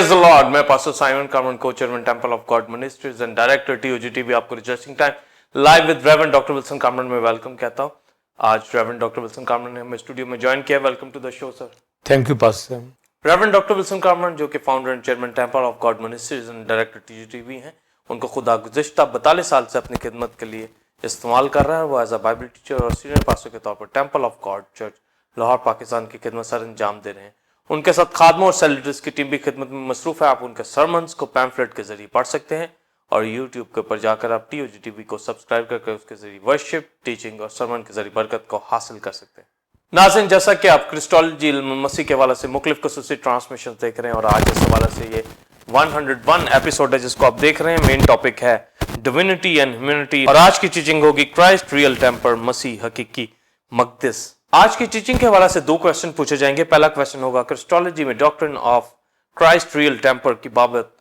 Praise the Lord. मैं pastor Simon Carman, co-chairman temple of God ministries and director TOGTV आपको researching time live with reverend doctor Wilson Carman में welcome कहता हूँ। आज reverend doctor Wilson Karman ने हमें studio में ज्वाइन किया। Welcome to the show sir. Thank you pastor. Reverend doctor Wilson Carman जो कि founder and chairman Temple of God ministries and director TOGTV हैं, उनको खुदा गुज़िश्ता 42 साल से अपनी खिदमत के लिए इस्तेमाल कर रहा है। वो एज अ बाइबल टीचर और सीनियर पास्टर के तौर पर temple of God church Lahore Pakistan की खिदमत सर अंजाम दे रहे हैं। उनके साथ खादमों और सेलिब्रिटीज की टीम भी खिदमत में मसरूफ है। आप उनके सरमन्स को पैम्फलेट के जरिए पढ़ सकते हैं और यूट्यूब के ऊपर जाकर आप TOGTV को सब्सक्राइब करके उसके जरिए वर्शिप, टीचिंग और सरमन के जरिए बरकत को हासिल कर सकते हैं। नाज़रीन, जैसा कि आप क्रिस्टोलॉजी मसीह के हवाले से मुख्तलिफ खसूसी ट्रांसमिशन देख रहे हैं और आज इस हवाले से ये 101 एपिसोड है जिसको आप देख रहे हैं। मेन टॉपिक है डिविनिटी एंड ह्यूमैनिटी और आज की टीचिंग होगी क्राइस्ट रियल टेम्पर, मसीह हकीकी मक़दिस। आज की टीचिंग के हवाले से 2 क्वेश्चन पूछे जाएंगे। पहला क्वेश्चन होगा क्रिस्टोलॉजी में doctrine of Christ real temper की बाबत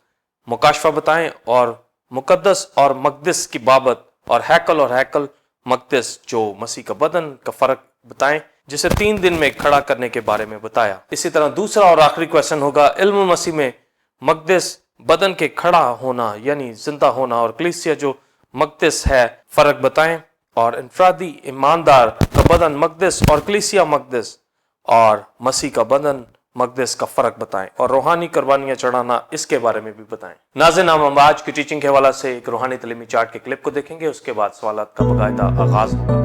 मुकाशफा बताएं और मुकद्दस और मक़दिस की बाबत और हैकल मक़दिस जो मसीह का बदन का फर्क बताएं जिसे 3 दिन में खड़ा करने के बारे में बताया। इसी तरह दूसरा और आखिरी क्वेश्चन होगा इल्म मसीह में मक़दिस बदन के खड़ा होना यानी जिंदा होना और कलीसिया जो मक़दिस है फर्क बताएं और इनफरादी ईमानदार का बदन मक़दिस और कलीसिया मक़दिस और मसीह का बदन मक़दिस का फर्क बताएं और रूहानी कुर्बानियां चढ़ाना इसके बारे में भी बताएं। नाज़रीन, हम आज की टीचिंग के हवाले से एक रूहानी तालीमी चार्ट के क्लिप को देखेंगे। उसके बाद सवालात का बाकायदा आगाज होगा।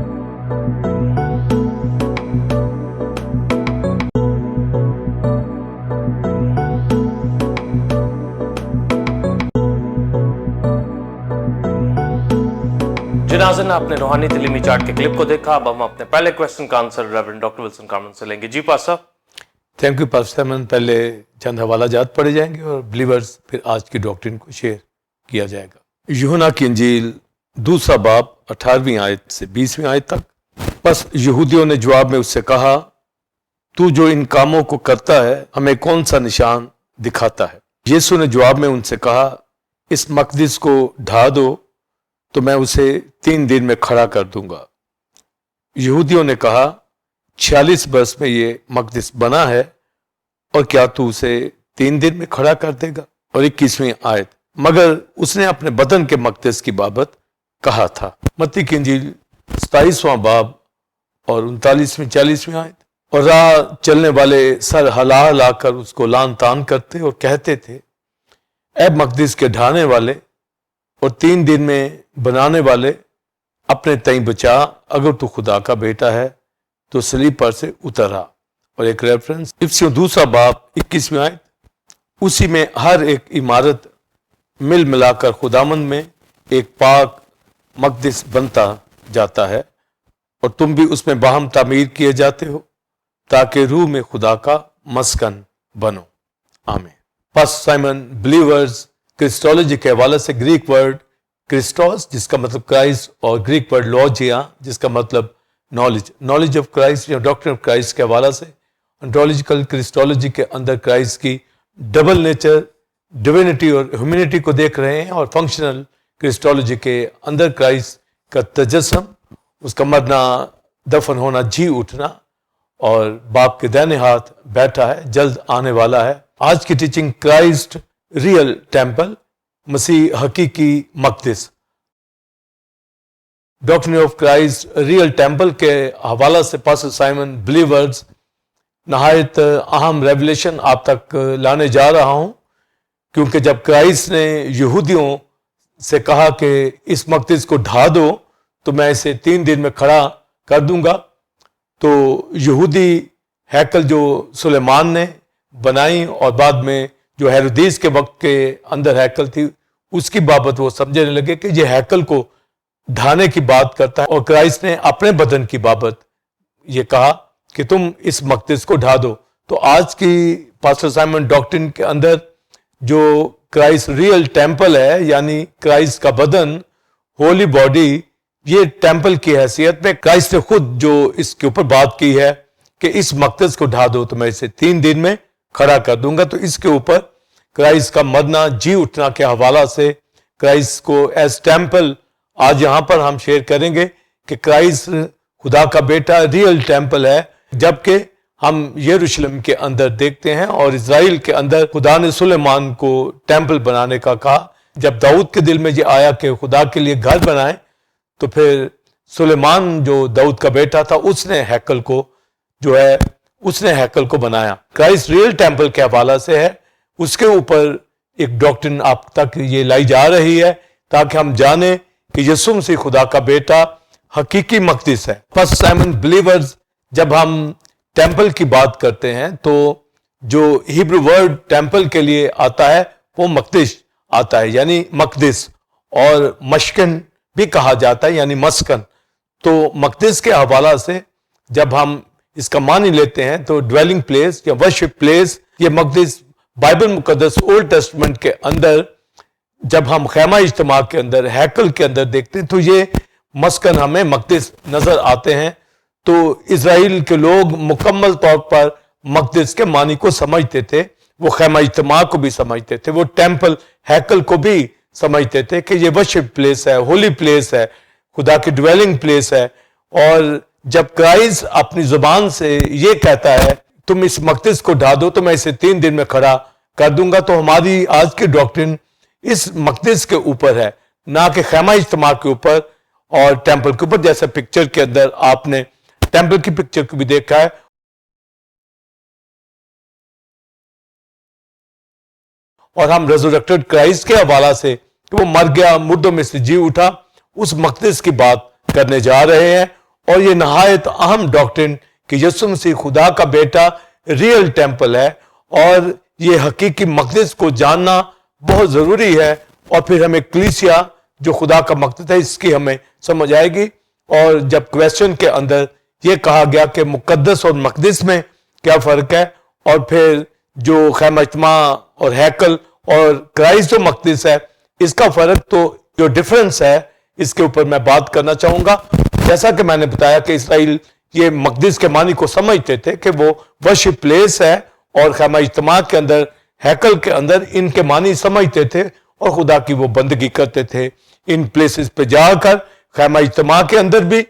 नाज़रीन, आपने रूहानी तालीमी चार्ट के क्लिप को देखा। अब हम अपने पहले क्वेश्चन का answer reverend doctor Wilson Karman से लेंगे। जी पास्टर। Thank you pastor. मैं पहले चंद हवाला जात पढ़े जाएंगे और बिलीवर्स फिर आज की डॉक्ट्रिन को शेयर किया जाएगा। यूहन्ना की इंजील 2 बाब 18वीं आयत से 20वीं आयत तक। बस यहूदियों ने जवाब में उससे कहा, तू जो इन कामों को करता है हमें कौन सा निशान दिखाता है? यीशु ने जवाब में उनसे कहा, इस मक़दिस को ढा दो तो मैं उसे 3 दिन में खड़ा कर दूंगा। यहूदियों ने कहा, 46 वर्ष में ये मक़दिस बना है और क्या तू उसे 3 दिन में खड़ा कर देगा? और 21वीं आयत, मगर उसने अपने बदन के मक़दिस की बाबत कहा था। मत्ती की इंजील 27वां बाब और 39वीं 40वीं आयत। और राह चलने वाले सर हिला हिलाकर उसको लान तान करते और कहते थे, ऐ मक़दिस के ढाने वाले और 3 दिन में बनाने वाले, अपने तई बचा, अगर तू खुदा का बेटा है तो सलीब पर से उतर आ। और एक रेफरेंस इफ्सियों 2 बाब 21वीं आयत, उसी में हर एक इमारत मिल मिलाकर खुदामंद में एक पाक मक़दिस बनता जाता है और तुम भी उसमें बाहम तामीर किए जाते हो ताकि रूह में खुदा का मस्कन बनो। आमीन। पास्टर साइमन बिलीवर्स क्रिस्टोलॉजी के हवाले से ग्रीक वर्ड क्रिस्टोस जिसका मतलब क्राइस्ट और ग्रीक वर्ड लॉजिया जिसका मतलब नॉलेज ऑफ क्राइस्ट या डॉक्ट्रिन ऑफ क्राइस्ट के हवाले से ऑन्टोलॉजिकल क्रिस्टोलॉजी के अंदर क्राइस्ट की डबल नेचर, डिविनिटी और ह्यूमैनिटी को देख रहे हैं और फंक्शनल क्रिस्टोलॉजी के अंदर क्राइस्ट का तजस्सुम, उसका मरना, दफन होना, जी उठना और बाप के दाहिने हाथ बैठा है, जल्द आने वाला है। आज की टीचिंग क्राइस्ट रियल टेम्पल, मसीह हकीकी Maqdis, doctrine of Christ real temple के हवाला से पास्टर साइमन बिलीवर्स नहायत अहम रेवलेशन आप तक लाने जा रहा हूं, क्योंकि जब क्राइस्ट ने यहूदियों से कहा कि इस मक़दिस को ढा दो तो मैं इसे 3 दिन में खड़ा कर दूंगा, तो यहूदी हैकल जो सुलेमान ने बनाई और बाद में जो हेरोदेस के वक्त के अंदर हैकल थी उसकी बाबत वो समझने लगे कि ये हैकल को ढाने की बात करता है। और क्राइस्ट ने अपने बदन की बाबत ये कहा कि तुम इस मक़दिस को ढा दो। तो आज की पास्टर साइमन डॉक्ट्रिन के अंदर जो क्राइस्ट रियल टेम्पल है यानी क्राइस्ट का बदन, होली बॉडी, ये टेम्पल की हैसियत में क्राइस्ट ने खुद जो इसके ऊपर बात की है कि इस मक़दिस को ढा दो तो मैं इसे 3 दिन में खड़ा कर दूंगा। तो इसके ऊपर क्राइस्ट का मरना, जी उठना के हवाला से क्राइस्ट को एज टेम्पल आज यहां पर हम शेयर करेंगे कि क्राइस्ट खुदा का बेटा रियल टेम्पल है, जबकि ہم یروشلم کے اندر دیکھتے ہیں اور اسرائیل کے اندر خدا نے سلیمان کو ٹیمپل بنانے کا کہا. جب داؤد کے دل میں یہ آیا کہ خدا کے لیے گھر بنائیں تو پھر سلیمان جو داؤد کا بیٹا تھا اس نے ہیکل کو بنایا. کرائسٹ ریئل ٹیمپل کے حوالہ سے ہے, اس کے اوپر ایک ڈاکٹرن آپ تک یہ لائی جا رہی ہے تاکہ ہم جانیں کہ یسوع مسیح خدا کا بیٹا حقیقی مقدس ہے. فرسٹ سائمن بلیورز جب ہم ٹیمپل کی بات کرتے ہیں تو جو ہیبرو ورڈ ٹیمپل کے لیے آتا ہے وہ مقدس آتا ہے, یعنی مقدس, اور مشکن بھی کہا جاتا ہے یعنی مسکن. تو مقدس کے حوالہ سے جب ہم اس کا معنی لیتے ہیں تو ڈویلنگ پلیس یا ورشپ پلیس, یہ مقدس بائبل مقدس اولڈ ٹیسٹمنٹ کے اندر جب ہم خیمہ اجتماع کے اندر ہیکل کے اندر دیکھتے ہیں تو یہ مسکن ہمیں مقدس نظر آتے ہیں. تو اسرائیل کے لوگ مکمل طور پر مقدس کے معنی کو سمجھتے تھے, وہ خیمہ اجتماع کو بھی سمجھتے تھے, وہ ٹیمپل ہیکل کو بھی سمجھتے تھے کہ یہ ورشپ پلیس ہے, ہولی پلیس ہے, خدا کی ڈویلنگ پلیس ہے. اور جب کرائسٹ اپنی زبان سے یہ کہتا ہے تم اس مقدس کو ڈھا دو تو میں اسے 3 دن میں کھڑا کر دوں گا, تو ہماری آج کی ڈاکٹرن اس مقدس کے اوپر ہے, نہ کہ خیمہ اجتماع کے اوپر اور ٹیمپل کے اوپر. جیسا پکچر کے اندر آپ نے ٹیمپل کی پکچر کو بھی دیکھا ہے, اور ہم ریزوریکٹڈ کرائسٹ کے حوالہ سے کہ وہ مر گیا, مردوں میں سے جی اٹھا, اس مقدس کی بات کرنے جا رہے ہیں. اور یہ نہایت اہم ڈاکٹرن کہ یسوع مسیح خدا کا بیٹا ریئل ٹیمپل ہے, اور یہ حقیقی مقدس کو جاننا بہت ضروری ہے. اور پھر ہمیں کلیسیا جو خدا کا مقدس ہے اس کی ہمیں سمجھ آئے گی. اور جب کویسچن کے اندر یہ کہا گیا کہ مقدس اور مقدس میں کیا فرق ہے, اور پھر جو خیمہ اجتماع اور ہیکل اور کرائسٹ جو مقدس ہے اس کا فرق, تو جو ڈفرنس ہے اس کے اوپر میں بات کرنا چاہوں گا. جیسا کہ میں نے بتایا کہ اسرائیل یہ مقدس کے معنی کو سمجھتے تھے کہ وہ ورشپ پلیس ہے, اور خیمہ اجتماع کے اندر ہیکل کے اندر ان کے معنی سمجھتے تھے اور خدا کی وہ بندگی کرتے تھے ان پلیسز پہ جا کر, خیمہ اجتماع کے اندر بھی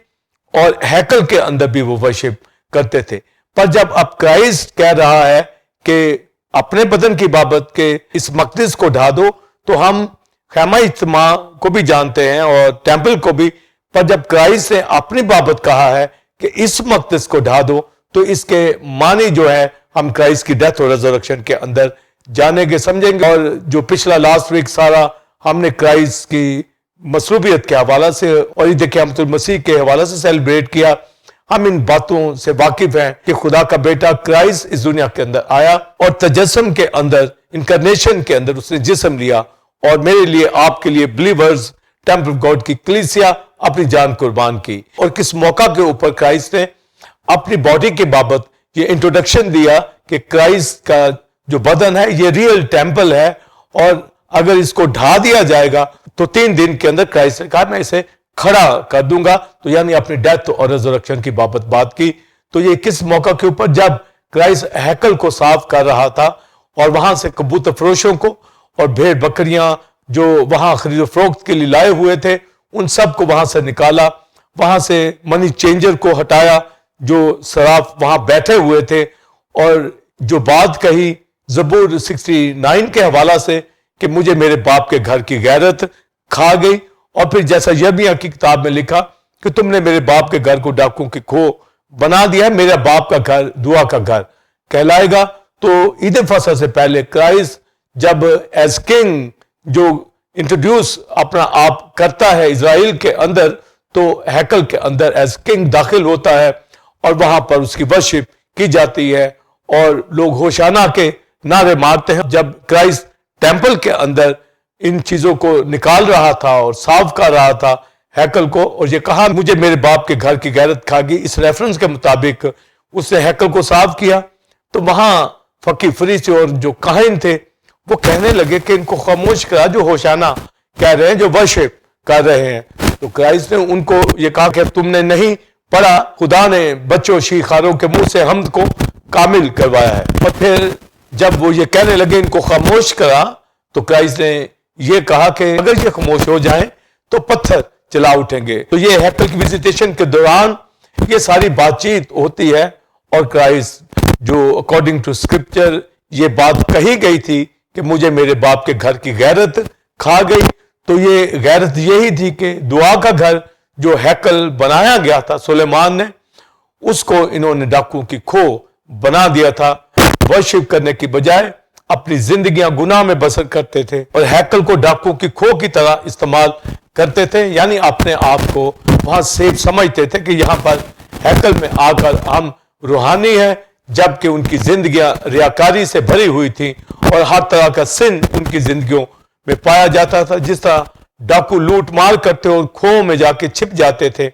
اور ہیکل کے اندر بھی وہ ورشپ کرتے تھے. پر جب اب کرائسٹ کہہ رہا ہے کہ اپنے بدن کی بابت کہ اس مقدس کو ڈھا دو, تو ہم خیمہ اجتماع کو بھی جانتے ہیں اور ٹیمپل کو بھی, پر جب کرائسٹ نے اپنی بابت کہا ہے کہ اس مقدس کو ڈھا دو تو اس کے معنی جو ہے ہم کرائسٹ کی ڈیتھ اور ریزریکشن کے اندر جانیں گے, سمجھیں گے. اور جو پچھلا لاسٹ ویک سارا ہم نے کرائسٹ کی مصلوبیت کے حوالہ سے اور عید قیامت المسیح کے حوالہ سے سیلیبریٹ کیا, ہم ان باتوں سے واقف ہیں کہ خدا کا بیٹا کرائسٹ اس دنیا کے اندر آیا اور تجسم کے اندر, انکارنیشن کے اندر اس نے جسم لیا, اور میرے لیے, آپ کے لیے, بلیورز, ٹیمپل آف گاڈ کی کلیسیا اپنی جان قربان کی. اور کس موقع کے اوپر کرائسٹ نے اپنی باڈی کے بابت یہ انٹروڈکشن دیا کہ کرائسٹ کا جو بدن ہے یہ ریئل ٹیمپل ہے, اور اگر اس کو ڈھا دیا جائے گا تو 3 دن کے اندر کرائسٹ نے کہا میں اسے کھڑا کر دوں گا. تو یعنی اپنی ڈیتھ اور ریزریکشن کی بابت بات کی. تو یہ کس موقع کے اوپر, جب کرائسٹ ہیکل کو صاف کر رہا تھا اور وہاں سے کبوتر فروشوں کو اور بھیڑ بکریاں جو وہاں خرید و فروخت کے لیے لائے ہوئے تھے ان سب کو وہاں سے نکالا, وہاں سے منی چینجر کو ہٹایا جو صراف وہاں بیٹھے ہوئے تھے, اور جو بات کہی زبور 69 کے حوالہ سے کہ مجھے میرے باپ کے گھر کی غیرت کھا گئی. اور پھر جیسا یرمیہ کی کتاب میں لکھا کہ تم نے میرے باپ کے گھر کو ڈاکوں کی کھو بنا دیا ہے, میرا باپ کا گھر دعا کا گھر کہلائے گا. تو عید فصح سے پہلے کرائسٹ جب ایز کنگ جو انٹروڈیوس اپنا آپ کرتا ہے اسرائیل کے اندر, تو ہیکل کے اندر ایز کنگ داخل ہوتا ہے اور وہاں پر اس کی ورشپ کی جاتی ہے اور لوگ ہوشانہ کے نعرے مارتے ہیں. جب کرائسٹ ٹیمپل کے اندر ان چیزوں کو نکال رہا تھا اور صاف کر رہا تھا ہیکل کو, اور یہ کہا مجھے میرے باپ کے گھر کی غیرت کھا گئی, اس ریفرنس کے مطابق اس نے ہیکل کو صاف کیا. تو وہاں فقی فریسی اور جو کاہن تھے وہ کہنے لگے کہ ان کو خاموش کرا جو ہوشانہ کہہ رہے ہیں, جو ورشپ کر رہے ہیں. تو کرائسٹ نے ان کو یہ کہا کہ تم نے نہیں پڑھا, خدا نے بچوں شیخاروں کے منہ سے حمد کو کامل کروایا ہے. اور پھر جب وہ یہ کہنے لگے ان کو خاموش کرا, تو کرائسٹ نے یہ کہا کہ اگر یہ خاموش ہو جائیں تو پتھر چلا اٹھیں گے. تو یہ ہیکل کی وزیٹیشن کے دوران یہ ساری بات چیت ہوتی ہے, اور کرائسٹ जो अकॉर्डिंग टू स्क्रिप्चर ये बात कही गई थी कि मुझे मेरे बाप के घर की गैरत खा गई, तो ये गैरत यही थी कि दुआ का घर जो हैकल बनाया गया था सुलेमान ने, उसको इन्होंने डाकुओं की खो बना दिया था। वर्शिप करने की बजाय अपनी जिंदगियां गुनाह में बसर करते थे और हैकल को डाकुओं की खो की तरह इस्तेमाल करते थे, यानी अपने आप को वहां सेफ समझते थे कि यहां पर हैकल में आकर हम रूहानी हैं, जबकि उनकी जिंदगियां रियाकारी से भरी हुई थी और हर तरह का सिन उनकी जिंदगियों में पाया जाता था। जिस तरह डाकू लूट मार करते और खो में जाके छिप जाते थे,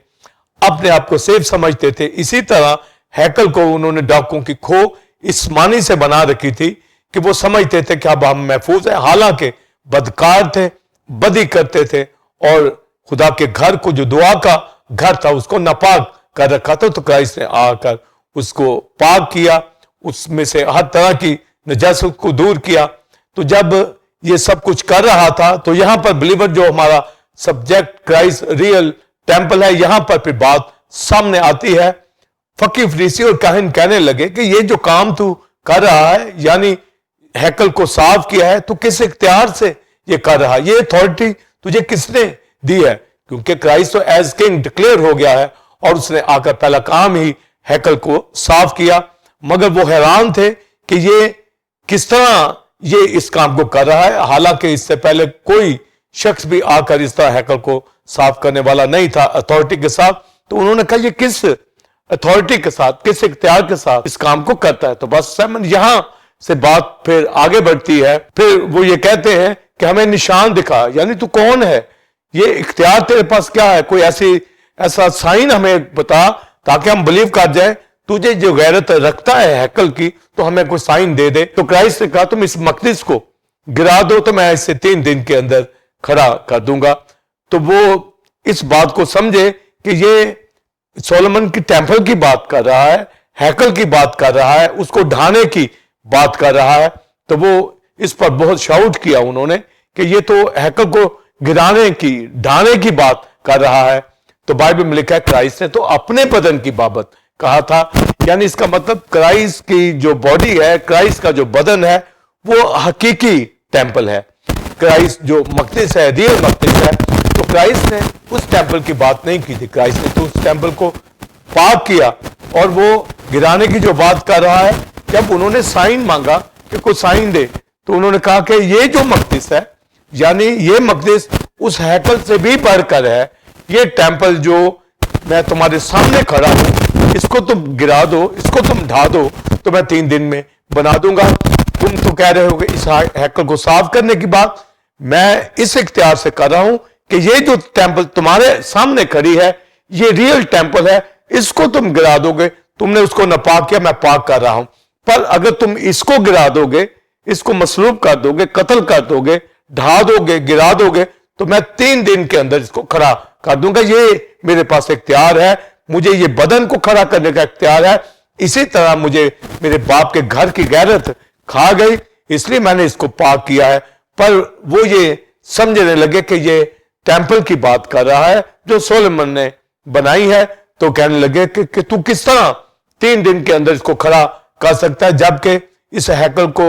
अपने आप को सेफ समझते थे, इसी तरह हैकल को उन्होंने डाकुओं की खो इस मानी से बना रखी थी कि वो समझते थे कि अब हम महफूज हैं। हालांकि बदकार थे, बदी करते थे और खुदा के घर को, जो दुआ का घर था, उसको नापाक कर रखा था। तो क्राइस्ट ने आकर उसको पाक किया, उसमें से हर तरह की नजासत को दूर किया। तो जब ये सब कुछ कर रहा था, तो यहां पर बिलीवर जो हमारा सब्जेक्ट क्राइस्ट रियल टेम्पल है, यहां पर फिर बात सामने आती है। फकीह फरीसी और काहिन कहने लगे कि ये जो काम तू कर रहा है, यानी हैकल को साफ किया है, तो किस इख्तियार से ये कर रहा है, ये अथॉरिटी तुझे किसने दी है? क्योंकि क्राइस्ट तो एज किंग डिक्लेयर हो गया है और उसने आकर पहला काम ही हैकल को साफ किया। मगर वो हैरान थे कि ये किस तरह ये इस काम को कर रहा है, हालांकि इससे पहले कोई शख्स भी आकर इस तरह हैकल को साफ करने वाला नहीं था अथॉरिटी के साथ। तो उन्होंने कहा ये किस अथॉरिटी के साथ, किस इख्तियार के साथ इस काम को करता है? तो बस सैमन यहां से बात फिर आगे बढ़ती है। फिर वो ये कहते हैं कि हमें निशान दिखा, यानी तू कौन है, ये इख्तियार तेरे पास क्या है, कोई ऐसा साइन हमें बता ताकि हम बिलीव कर जाए तुझे जो गैरत रखता है हैकल की, तो हमें कोई साइन दे दे। तो क्राइस्ट ने कहा तुम इस मकदस को गिरा दो तो मैं इससे 3 दिन के अंदर खड़ा कर दूंगा। तो वो इस बात को समझे कि ये सोलोमन की टेम्पल की बात कर रहा है, हैकल की बात कर रहा है, उसको ढाने की बात कर रहा है। तो वो इस पर बहुत शाउट किया उन्होंने कि ये तो हैकल को गिराने की, ढाने की बात कर रहा है। तो बाइबल में लिखा है क्राइस्ट ने तो अपने बदन की बाबत कहा था, यानी इसका मतलब क्राइस्ट की जो बॉडी है, क्राइस्ट का जो बदन है, वो हकीकी टेम्पल है। क्राइस्ट जो मकदस है, रियल मकदस है। तो क्राइस्ट ने उस टेम्पल की बात नहीं की थी, क्राइस्ट ने तो उस टेम्पल को पाक किया। और वो गिराने की जो बात कर रहा है, जब उन्होंने साइन मांगा कि कोई साइन दे, तो उन्होंने कहा कि ये जो मकदस है, यानी ये मकदस उस हैकल से भी बढ़कर है। ये टेम्पल जो मैं तुम्हारे सामने खड़ा हूं, इसको तुम गिरा दो, इसको तुम ढा दो, तो मैं 3 दिन में बना दूंगा। तुम तो कह रहे हो कि इस हैकल को साफ करने की बात मैं इस इख्तियार से कर रहा हूं कि ये जो टेम्पल तुम्हारे सामने खड़ी है, ये रियल टेम्पल है, इसको तुम गिरा दोगे, तुमने उसको नापाक किया, मैं पाक कर रहा हूं। पर अगर तुम इसको गिरा दोगे, इसको मसलूब कर दोगे, कत्ल कर दोगे, ढा दोगे, गिरा दोगे, तो मैं 3 दिन के अंदर इसको खड़ा कर दूंगा। ये मेरे पास इख्तियार है, मुझे ये बदन को खड़ा करने का इख्तियार है। इसी तरह मुझे मेरे बाप के घर की गैरत खा गई, इसलिए मैंने इसको पाक किया है। पर वो ये समझने लगे कि ये टेम्पल की बात कर रहा है जो सोलोमन ने बनाई है। तो कहने लगे कि तू किस तरह 3 दिन के अंदर इसको खड़ा कर सकता है, जबकि इस हैकल को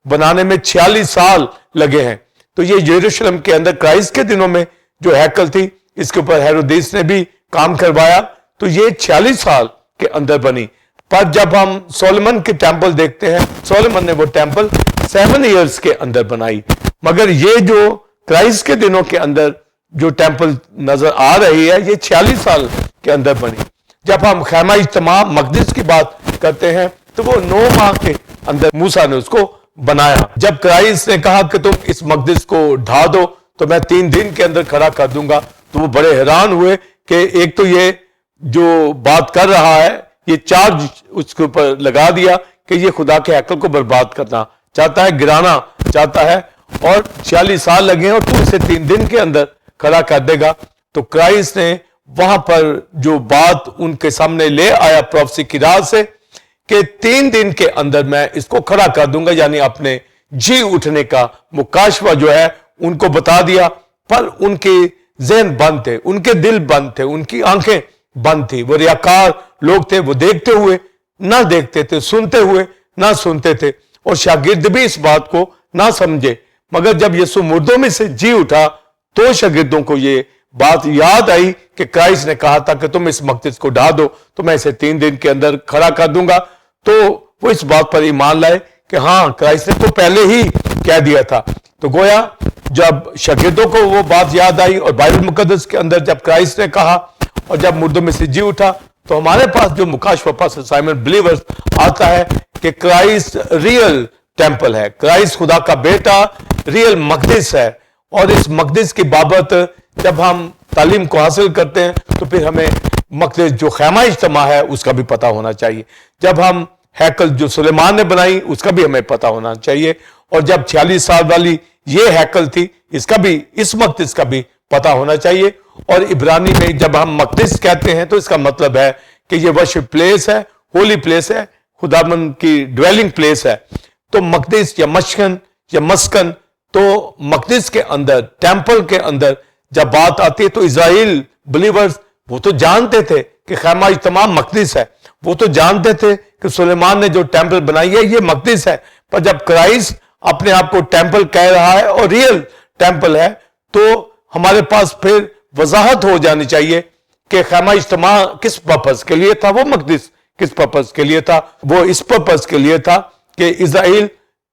बनाने में 46 साल लगे हैं। तो ये यरूशलेम के अंदर क्राइस्ट के दिनों में जो हैकल थी, इसके ऊपर हेरोदेस ने भी काम करवाया, तो ये 46 साल के अंदर बनी। पर जब हम सोलोमन के टेम्पल देखते हैं, सोलोमन ने वो टेम्पल 7 इयर्स के अंदर बनाई। मगर ये जो क्राइस्ट के दिनों के अंदर जो टेम्पल नजर आ रही है, ये 46 साल के अंदर बनी। जब हम खैमा इज्तिमा मकदस की बात करते हैं, तो वो 9 माह के अंदर मूसा ने उसको बनाया। जब क्राइस्ट ने कहा कि तुम इस मकदस को ढा दो तो मैं 3 दिन के अंदर खड़ा कर दूंगा, तो वो बड़े हैरान हुए कि एक तो ये जो बात कर रहा है, ये चार्ज उसके ऊपर लगा दिया कि ये खुदा के हैकल को बर्बाद करना चाहता है, गिराना चाहता है, और 46 साल लगे और तू इसे 3 दिन के अंदर खड़ा कर देगा। तो क्राइस्ट ने वहां पर जो बात उनके सामने ले आया प्रोफेसी की राह से कि 3 दिन के अंदर मैं इसको खड़ा कर दूंगा, यानी अपने जी उठने का मुकाशवा जो है उनको बता दिया। पर उनके जहन बंद थे, उनके दिल बंद थे, उनकी आंखें बंद थी। वो रियाकार लोग थे, वो देखते हुए ना देखते थे, सुनते हुए ना सुनते थे, और शागिर्द भी इस बात को ना समझे। मगर जब यीशु मुर्दों में से जी उठा तो शागिर्दों को ये बात याद आई कि क्राइस्ट ने कहा था कि तुम इस मकदस को ढा दो तो मैं इसे 3 दिन के अंदर खड़ा कर दूंगा। तो वो इस बात पर ईमान लाए कि हाँ, क्राइस्ट ने तो पहले ही कह दिया था। तो गोया जब शागिर्दों को वो बात याद आई और बाइबल मुकद्दस के अंदर जब क्राइस्ट ने कहा और जब मुर्दों में से जी उठा, तो हमारे पास जो मुकाशफा असाइनमेंट बिलीवर्स आता है कि क्राइस्ट रियल टेंपल है, क्राइस्ट खुदा का बेटा रियल मकदस है। और इस मकदस की बाबत जब हम तालीम को हासिल करते हैं तो फिर हमें मकदस जो खैमा इज्तिमा है उसका भी पता होना चाहिए। जब हम हैकल जो सुलेमान ने बनाई उसका भी हमें पता होना चाहिए। और जब 46 साल वाली ये हैकल थी इसका भी, इस मकदस का भी पता होना चाहिए। और इब्रानी में जब हम मकदस कहते हैं तो इसका मतलब है कि ये वर्शिप प्लेस है, होली प्लेस है, खुदाबंद की ड्वेलिंग प्लेस है। तो मकदस या मशकन या मस्कन, तो मकदस के अंदर, टेंपल के अंदर जब बात आती है तो इजराइल बिलीवर्स वो तो जानते थे कि खैमा इज्तिमा मकदस है, वो तो जानते थे कि सुलेमान ने जो टेंपल बनाई है ये मकदस है। पर जब क्राइस्ट अपने आप को टेंपल कह रहा है और रियल टेंपल है तो हमारे पास फिर वजाहत हो जानी चाहिए कि खैमा इज्तिमा किस पर्पस के लिए था, वो मकदस किस पर्पस के लिए था। वो इस पर्पस के लिए था कि इजराइल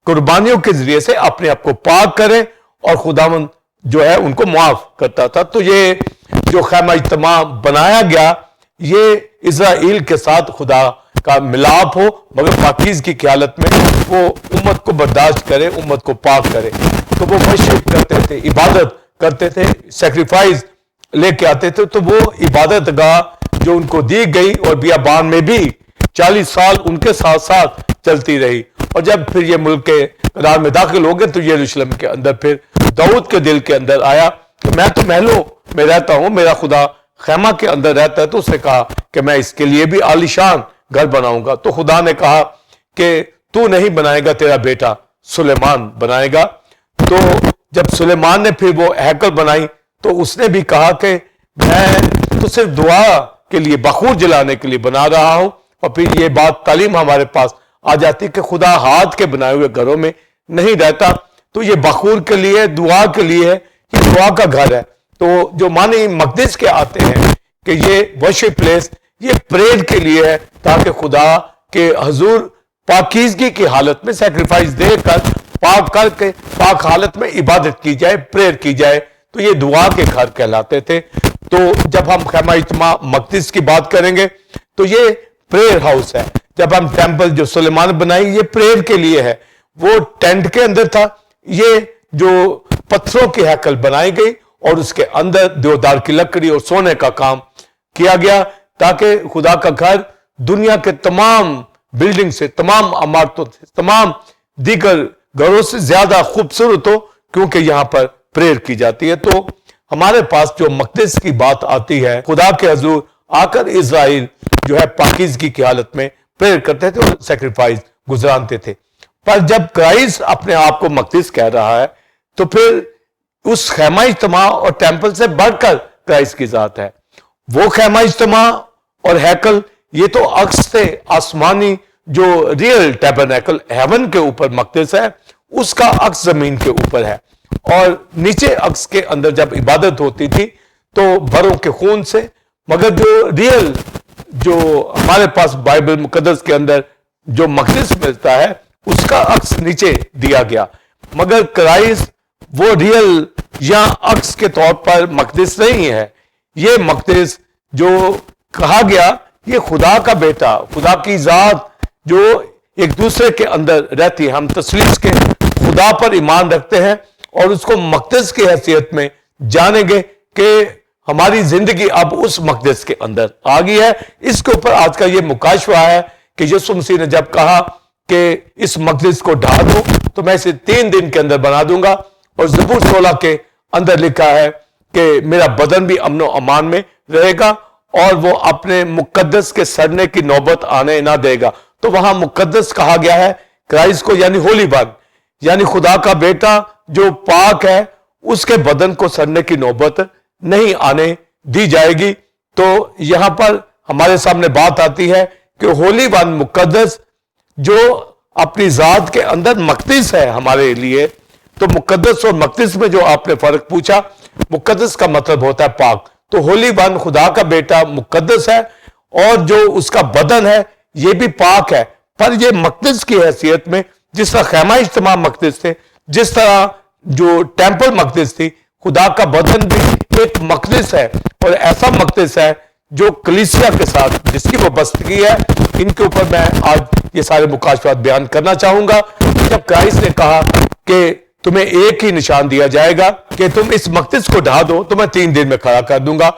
कुर्बानियों के जरिए से अपने आप को पाक करें और खुदावंद जो है उनको माफ करता था। तो ये जो खैमा इज्तिमा बनाया गया ये इजराइल के साथ खुदा का मिलाप हो, मगर पाकीज़गी की हालत में वो उम्मत को बर्दाश्त करे, उम्मत को पाक करे। तो वो वर्शिप करते थे, इबादत करते थे, सेक्रीफाइस लेके आते थे। तो वो इबादत गाह जो उनको दी गई और बियाबान में भी 40 साल उनके साथ साथ चलती रही। और जब फिर ये मुल्क के इक़्तिदार में दाखिल हो गए तो यरूशलेम के अंदर फिर दाऊद के दिल के अंदर आया कि मैं तो महलों में रहता हूं, मेरा खुदा खैमा के अंदर रहता है। तो उसने कहा कि मैं इसके लिए भी आलीशान घर बनाऊंगा। तो खुदा ने कहा कि तू नहीं बनाएगा, तेरा बेटा सुलेमान बनाएगा। तो जब सुलेमान ने फिर वो हैकल बनाई तो उसने भी कहा कि मैं तो सिर्फ दुआ के लिए, बखूर जलाने के लिए बना रहा हूं। और फिर ये बात तालीम हमारे पास आ जाती कि खुदा हाथ के बनाए हुए घरों में नहीं रहता। तो ये बखूर के लिए, दुआ के लिए है, ये दुआ का घर है। तो जो मानी मकदस के आते हैं कि ये वर्शिप प्लेस, ये प्रेयर के लिए है ताकि खुदा के हजूर पाकीज़गी की हालत में सेक्रीफाइस देकर पाक करके पाक हालत में इबादत की जाए, प्रेयर की जाए। तो ये दुआ के घर कहलाते थे। तो जब हम खैमा इज्तिमा मकदस की बात करेंगे तो ये प्रेयर हाउस है। जब हम टेंपल जो सुलेमान बनाई ये प्रेयर के लिए है, वो टेंट के अंदर था। ये जो पत्थरों की हैकल बनाई गई और उसके अंदर देवदार की लकड़ी और सोने का काम किया गया ताकि खुदा का घर दुनिया के तमाम बिल्डिंग से, तमाम इमारतों से, तमाम दीगर घरों से ज्यादा खूबसूरत हो, क्योंकि यहां पर प्रेयर की जाती है। तो हमारे पास जो मकदस की बात आती है, खुदा के हजूर आकर इजराइल जो है पाकीज़गी की हालत में प्रेयर करते थे और सेक्रीफाइस गुजरानते थे। पर जब क्राइस्ट अपने आप को मकदस कह रहा है तो फिर उस खैमा इज्तिमा और टेंपल से बढ़कर क्राइस्ट की जात है। वो खैमा इज्तिमा और हैकल ये तो अक्स से आसमानी जो रियल टैबरनेकल हेवन के ऊपर मकदस है, उसका अक्स जमीन के ऊपर है। और नीचे अक्स के अंदर जब इबादत होती थी तो बरों के खून से, मगर जो रियल जो हमारे पास बाइबल मुकद्दस के अंदर जो मकदस मिलता है उसका अक्स नीचे दिया गया। मगर क्राइस्ट वो रियल या अक्स के तौर पर मकदस नहीं है। ये मकदस जो कहा गया ये खुदा का बेटा, खुदा की जात जो एक दूसरे के अंदर रहती है। हम तसलीस के खुदा पर ईमान रखते हैं और उसको मकदस की हैसियत में जानेंगे कि हमारी जिंदगी अब उस मकदस के अंदर आ गई है। इसके ऊपर आज का ये मुकाशवा है कि यीशु मसीह ने जब कहा कि इस मकदस को ढा दो तो मैं इसे 3 दिन के अंदर बना दूंगा। और ज़बूर 16 के अंदर लिखा है कि मेरा बदन भी अमन और अमान में रहेगा और वो अपने मुकद्दस के सड़ने की नौबत आने ना देगा। तो वहां मुकद्दस कहा गया है क्राइस्ट को, यानी होली वन, यानी खुदा का बेटा जो पाक है, उसके बदन को सड़ने की नौबत नहीं आने दी जाएगी। तो यहां पर हमारे सामने बात आती है کہ ہولی ون مقدس جو اپنی ذات کے اندر مقدس ہے ہمارے لیے. تو مقدس اور مقدس میں جو آپ نے فرق پوچھا, مقدس کا مطلب ہوتا ہے پاک. تو ہولی ون خدا کا بیٹا مقدس ہے, اور جو اس کا بدن ہے یہ بھی پاک ہے. پر یہ مقدس کی حیثیت میں, جس طرح خیمہ اجتماع مقدس تھے, جس طرح جو ٹیمپل مقدس تھی, خدا کا بدن بھی ایک مقدس ہے, اور ایسا مقدس ہے جو کلیسیا کے ساتھ جس کی وابستگی ہے. ان کے اوپر میں آج یہ سارے مکاشفات بیان کرنا چاہوں گا. جب کرائسٹ نے کہا کہ تمہیں ایک ہی نشان دیا جائے گا کہ تم اس مقدس کو ڈھا دو تو میں 3 دن میں کھڑا کر دوں گا,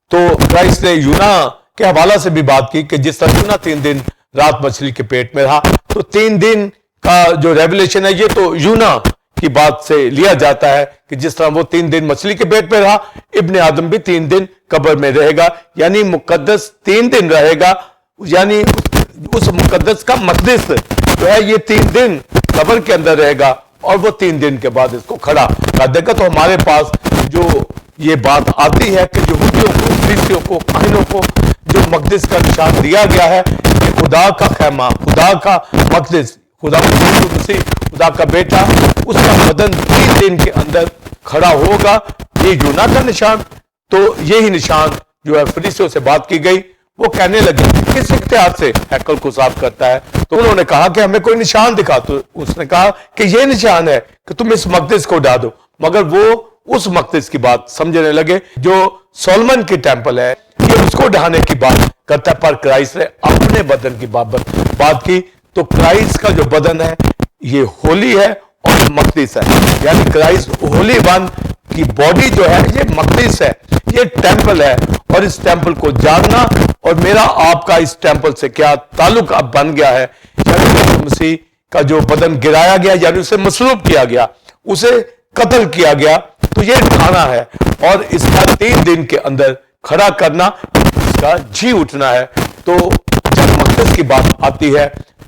تو کرائسٹ نے یونا کے حوالہ سے بھی بات کی کہ جس طرح یونا 3 دن رات مچھلی کے پیٹ میں رہا, تو 3 دن کا جو ریولیشن ہے یہ تو یونا کی بات سے لیا جاتا ہے کہ جس طرح وہ 3 دن مچھلی کے پیٹ میں رہا, ابن آدم بھی 3 دن قبر میں رہے گا. یعنی مقدس 3 دن رہے گا, یعنی اس مقدس کا مقدس جو ہے یہ 3 دن قبر کے اندر رہے گا, اور وہ 3 دن کے بعد اس کو کھڑا کر دے گا. تو ہمارے پاس جو یہ بات آتی ہے کہ یہودیوں کو, فریسیوں کو, کاہنوں کو جو مقدس کا نشان دیا گیا ہے کہ خدا کا خیمہ, خدا کا مقدس, خدا خدا کا بیٹا, اس کا بدن 3 دن کے اندر کھڑا ہوگا, یہ یونا کا نشان. تو یہی نشان جو ہے فریسیوں سے بات کی گئی, وہ کہنے لگے کس اختیار سے ہیکل کو صاف کرتا ہے. تو انہوں نے کہا کہ ہمیں کوئی نشان دکھا. تو اس نے کہا کہ یہ نشان ہے کہ تم اس مقدس کو ڈھا دو. مگر وہ اس مقدس کی بات سمجھنے لگے جو سولمن کی ٹیمپل ہے, یہ اس کو ڈھانے کی بات کرتا ہے. پر کرائسٹ نے اپنے بدن کی بات کی. تو کرائسٹ کا جو بدن ہے یہ ہولی ہے اور مقدس ہے. یعنی کرائسٹ ہولی ون کی باڈی جو ہے یہ مقدس ہے, یہ ٹیمپل ہے. اور اس ٹیمپل کو جاننا, اور میرا آپ کا اس ٹیمپل سے کیا تعلق اب بن گیا ہے, یعنی مسیح کا جو بدن گرایا گیا, یعنی اسے مصلوب کیا گیا, اسے قتل کیا گیا, تو یہ ٹھانا ہے اور اس کا 3 دن کے اندر کھڑا کرنا, اس کا جی اٹھنا ہے. تو جب مقدس کی بات آتی ہے,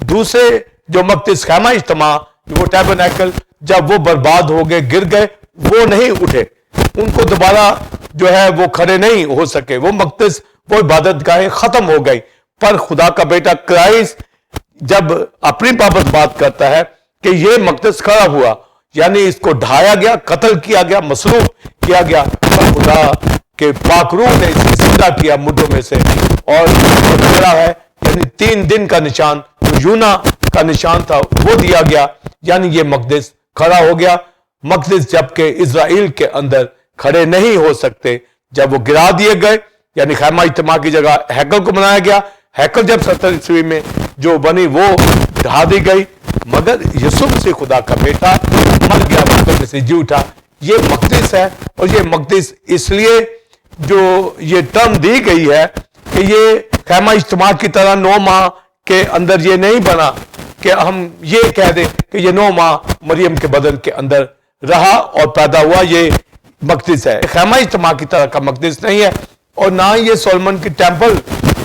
دوسرے جو مقدس خیمہ اجتماع, وہ ٹیبرنیکل, جب وہ برباد ہو گئے, گر گئے, وہ نہیں اٹھے, ان کو دوبارہ جو ہے وہ کھڑے نہیں ہو سکے, وہ مقدس, وہ عبادت گاہیں ختم ہو گئی. پر خدا کا بیٹا کرائسٹ جب اپنی بابت بات کرتا ہے کہ یہ مقدس کھڑا ہوا, یعنی اس کو ڈھایا گیا, قتل کیا گیا, مصلوب کیا گیا, پر خدا کے پاک روح نے اس کو زندہ کیا مردوں میں سے, اور کھڑا ہے. یعنی 3 دن کا نشان جو یونا کا نشان تھا وہ دیا گیا, یعنی یہ مقدس کھڑا ہو گیا. مقدس جبکہ اسرائیل کے اندر کھڑے نہیں ہو سکتے, جب وہ گرا دیے گئے, یعنی خیمہ اجتماع کی جگہ ہیکل کو بنایا گیا. ہیکل جب 70 عیسوی میں جو بنی وہ ڈھا دی گئی, مگر یسوع مسیح خدا کا بیٹا مر گیا, مردوں میں سے جی اٹھا. یہ مقدس ہے, اور یہ مقدس اس لیے جو یہ ٹرم دی گئی ہے کہ یہ خیمہ اجتماع کی طرح 9 ماہ کے اندر یہ نہیں بنا کہ ہم یہ کہہ دیں کہ یہ 9 ماہ مریم کے بدن کے اندر رہا اور پیدا ہوا, یہ مقدس ہے. خیمہ اجتماع کی طرح کا مقدس نہیں ہے, اور نہ یہ سولمن کی ٹیمپل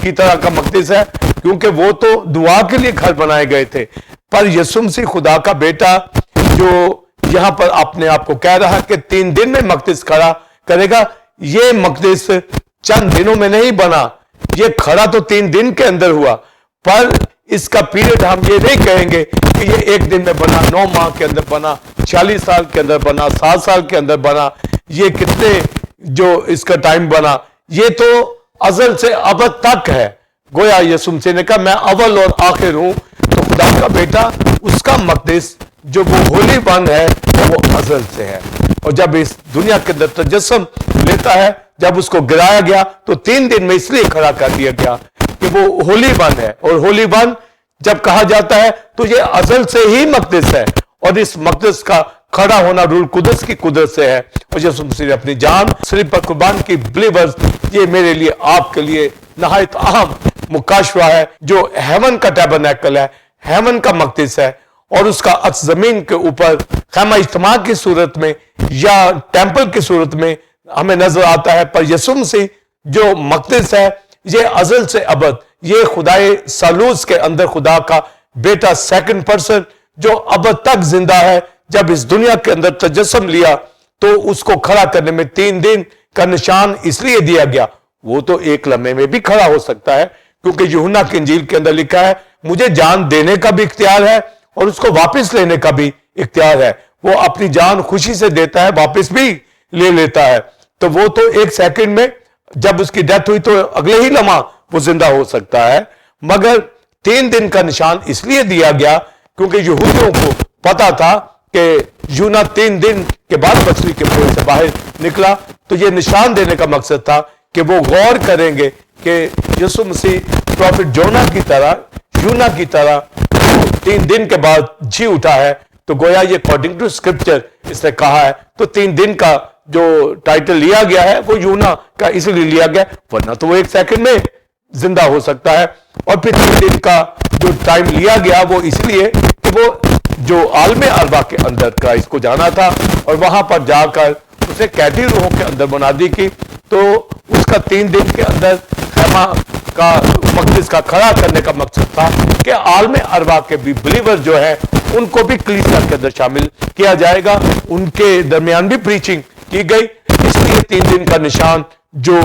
کی طرح کا مقدس ہے, کیونکہ وہ تو دعا کے لیے گھر بنائے گئے تھے. پر یسوع مسیح خدا کا بیٹا جو یہاں پر اپنے آپ کو کہہ رہا کہ 3 دن میں مقدس کھڑا کرے گا, یہ مقدس چند دنوں میں نہیں بنا, یہ کھڑا تو 3 دن کے اندر ہوا. پر اس کا پیریڈ ہم یہ نہیں کہیں گے کہ یہ 1 دن میں بنا, 9 ماہ کے اندر بنا, 40 سال کے اندر بنا, 7 سال کے اندر بنا, یہ کتنے جو اس کا ٹائم بنا, یہ تو ازل سے ابد تک ہے. گویا یسوع مسیح نے کہا میں اول اور آخر ہوں. تو خدا کا بیٹا, اس کا مقدس جو وہ ہولی ون ہے وہ ازل سے ہے, اور جب اس دنیا کے اندر تجسم لیتا ہے, جب اس کو گرایا گیا تو 3 دن میں اس لیے کھڑا کر دیا گیا کہ وہ ہولی ون ہے. اور ہولی ون جب کہا جاتا ہے تو یہ ازل سے ہی مقدس ہے, اور اس مقدس کا کھڑا ہونا روح القدس کی قدرت سے ہے. اور یسوع مسیح نے اپنی جان صلیب پر قربان کی. بلیورز, یہ میرے لیے آپ کے لیے نہایت اہم مکاشفہ ہے جو ہیون کا ٹیبرنیکل ہے, ہیون کا مقدس ہے, اور اس کا عکس زمین کے اوپر خیمہ اجتماع کی صورت میں یا ٹیمپل کی صورت میں ہمیں نظر آتا ہے. پر یسوع مسیح جو مقدس ہے یہ ازل سے ابد, یہ خدائے ثالوث کے اندر خدا کا بیٹا 2nd پرسن جو ابد تک زندہ ہے. جب اس دنیا کے اندر تجسم لیا تو اس کو کھڑا کرنے میں 3 دن کا نشان اس لیے دیا گیا. وہ تو 1 لمحے میں بھی کھڑا ہو سکتا ہے, क्योंकि यूहन्ना की इंजील के अंदर लिखा है मुझे जान देने का भी इख्तियार है और उसको वापस लेने का भी इख्तियार है। वो अपनी जान खुशी से देता है, वापस भी ले लेता है। तो वो तो एक सेकंड में, जब उसकी डेथ हुई तो अगले ही लम्हा वो जिंदा हो सकता है, मगर 3 दिन का निशान इसलिए दिया गया क्योंकि यहूदियों को पता था कि यूहन्ना 3 दिन के बाद मछली के पेट से बाहर निकला। तो ये निशान देने का मकसद था कि वो गौर करेंगे कि यीशु मसीह प्रॉफिट जोना की तरह, यूहन्ना की तरह 3 दिन के बाद जी उठा है। तो गोया ये अकॉर्डिंग टू स्क्रिप्चर इसने कहा है। तो 3 दिन का जो टाइटल लिया गया है वो यूहन्ना का इसलिए लिया गया, वरना तो वो 1 सेकंड में जिंदा हो सकता है। और फिर 3 दिन का जो टाइम लिया गया वो इसलिए कि वो जो आलमे अरबा के अंदर क्राइस्ट को जाना था और वहां पर जाकर उसे कैदी रूहों के अंदर मुनादी की। तो उसका 3 दिन के अंदर खैमा का मकदस का खड़ा करने का मकसद था कि आलमे अरबा के भी बिलीवर जो है उनको भी कलीसिया के अंदर शामिल किया जाएगा, उनके दरमियान भी प्रीचिंग की गई। इसलिए 3 दिन का निशान जो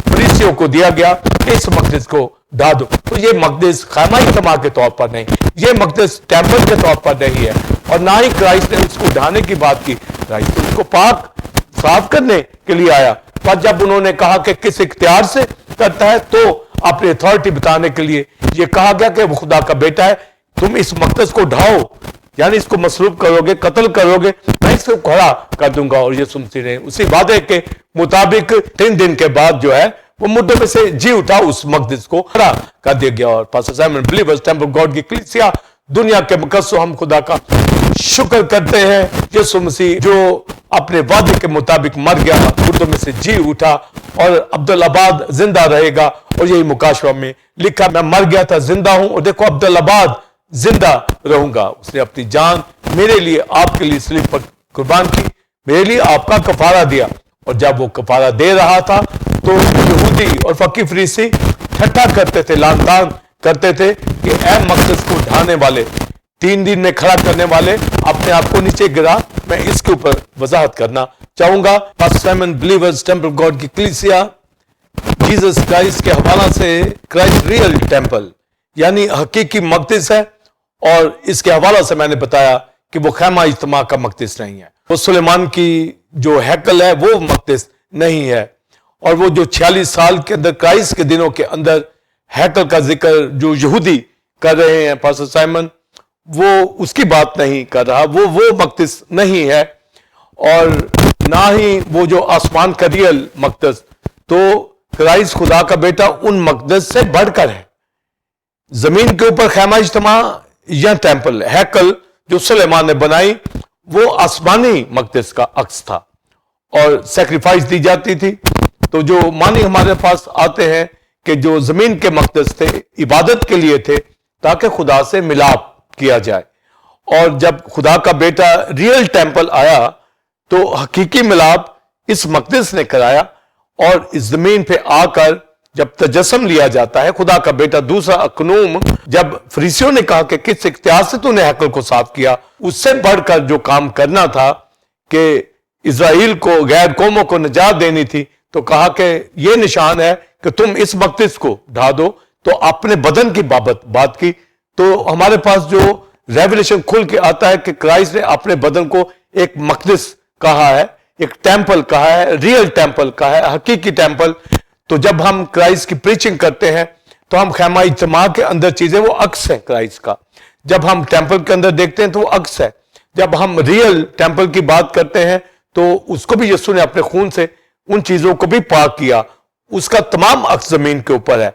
फरीसियों को दिया गया, इस मकदस को ढा दो। तो ये मकदस खैमा इज्तिमा के तौर पर नहीं, ये मकदस टेम्पल के तौर पर नहीं है, और ना ही क्राइस्ट ने उसको ढाने की बात की। क्राइस्ट तो उसको पाक साफ करने के लिए आया। पर जब उन्होंने कहा कि किस इख्तियार से करता है, तो अपनी अथॉरिटी बताने के लिए ये कहा गया कि वो खुदा का बेटा है, तुम इस मकदस को ढाओ, यानी इसको मसलूब करोगे, कत्ल करोगे, मैं इसको खड़ा कर दूंगा। और ये सुनती रहे उसी वादे के मुताबिक 3 दिन के बाद जो है वो मुद्दों में से जी उठा, उस मकदस को खड़ा कर दिया गया। और pastor Simon believers temple God की कलीसिया दुनिया के मुकद्दस हम खुदा का शुक्र करते हैं। यीशु मसीह जो अपने वादे के मुताबिक मर गया, मुर्दों में से जी उठा और अब्दुल्लाबाद जिंदा रहेगा। और यही मुकाशवा में लिखा, मैं मर गया था जिंदा हूं और देखो अब्दुल्लाबाद जिंदा रहूंगा। उसने अपनी जान मेरे लिए, आपके लिए सलीब पर कुर्बान की, मेरे लिए आपका कफारा दिया। और जब वो कफारा दे रहा था तो यहूदी और फकीह फरीसी ठट्ठा करते थे, लानतान करते थे कि ऐ मकदस को ढाने वाले, 3 दिन में खड़ा करने वाले, अपने आप को नीचे गिरा। मैं इसके ऊपर वजाहत करना चाहूंगा। Pastor Simon believers temple God की कलीसिया जीसस क्राइस्ट के हवाला से क्राइस्ट रियल टेंपल यानी हकीकी मकदस है, और इसके हवाला से मैंने बताया कि वो खैमा इज्तिमा का मकदस नहीं है, वो सुलेमान की जो हैकल है वो मकदस नहीं है। और वो जो 46 साल के अंदर क्राइस्ट के दिनों के अंदर हैकल का जिक्र जो यहूदी कर रहे हैं पास्टर साइमन, वो उसकी बात नहीं कर रहा, वो मकदस नहीं है। और ना ही वो जो आसमान का रियल मकदस, तो क्राइस्ट खुदा का बेटा उन मकदस से बढ़कर है। जमीन के ऊपर खैमा इज्तिमा या टेंपल हैकल जो सुलेमान ने बनाई, वो आसमानी मकदस का अक्स था और सैक्रिफाइस दी जाती थी। तो जो मानी हमारे पास आते हैं कि जो जमीन के मकदस थे इबादत के लिए थे ताकि खुदा से मिलाप किया जाए, और जब खुदा का बेटा रियल टेंपल आया तो हकीकी मिलाप इस मकदस ने कराया। और इस जमीन पे आकर जब तजस्सुम लिया जाता है, खुदा का बेटा दूसरा अकनूम, जब फरीसियों ने कहा कि किस इख्तियार से तूने हैकल को साफ किया, उससे बढ़कर जो काम करना था कि इज़राइल को, गैर कौमों को निजात देनी थी, तो कहा कि यह निशान है कि तुम इस मकदस को ढा दो। तो अपने बदन की बात की। तो हमारे पास जो रेवलेशन खुल के आता है कि क्राइस्ट ने अपने बदन को एक मकदस कहा है, एक टेंपल कहा है, रियल टेंपल कहा है, हकीकी टेंपल। तो जब हम क्राइस्ट की प्रीचिंग करते हैं तो हम खैमा इज्तिमा के अंदर चीजें, वो अक्स है क्राइस्ट का। जब हम टेंपल के अंदर देखते हैं तो वो अक्स है। जब हम रियल टेंपल की बात करते हैं तो उसको भी यीशु ने अपने खून से उन चीजों को भी पाक किया, उसका तमाम अक्स जमीन के ऊपर है।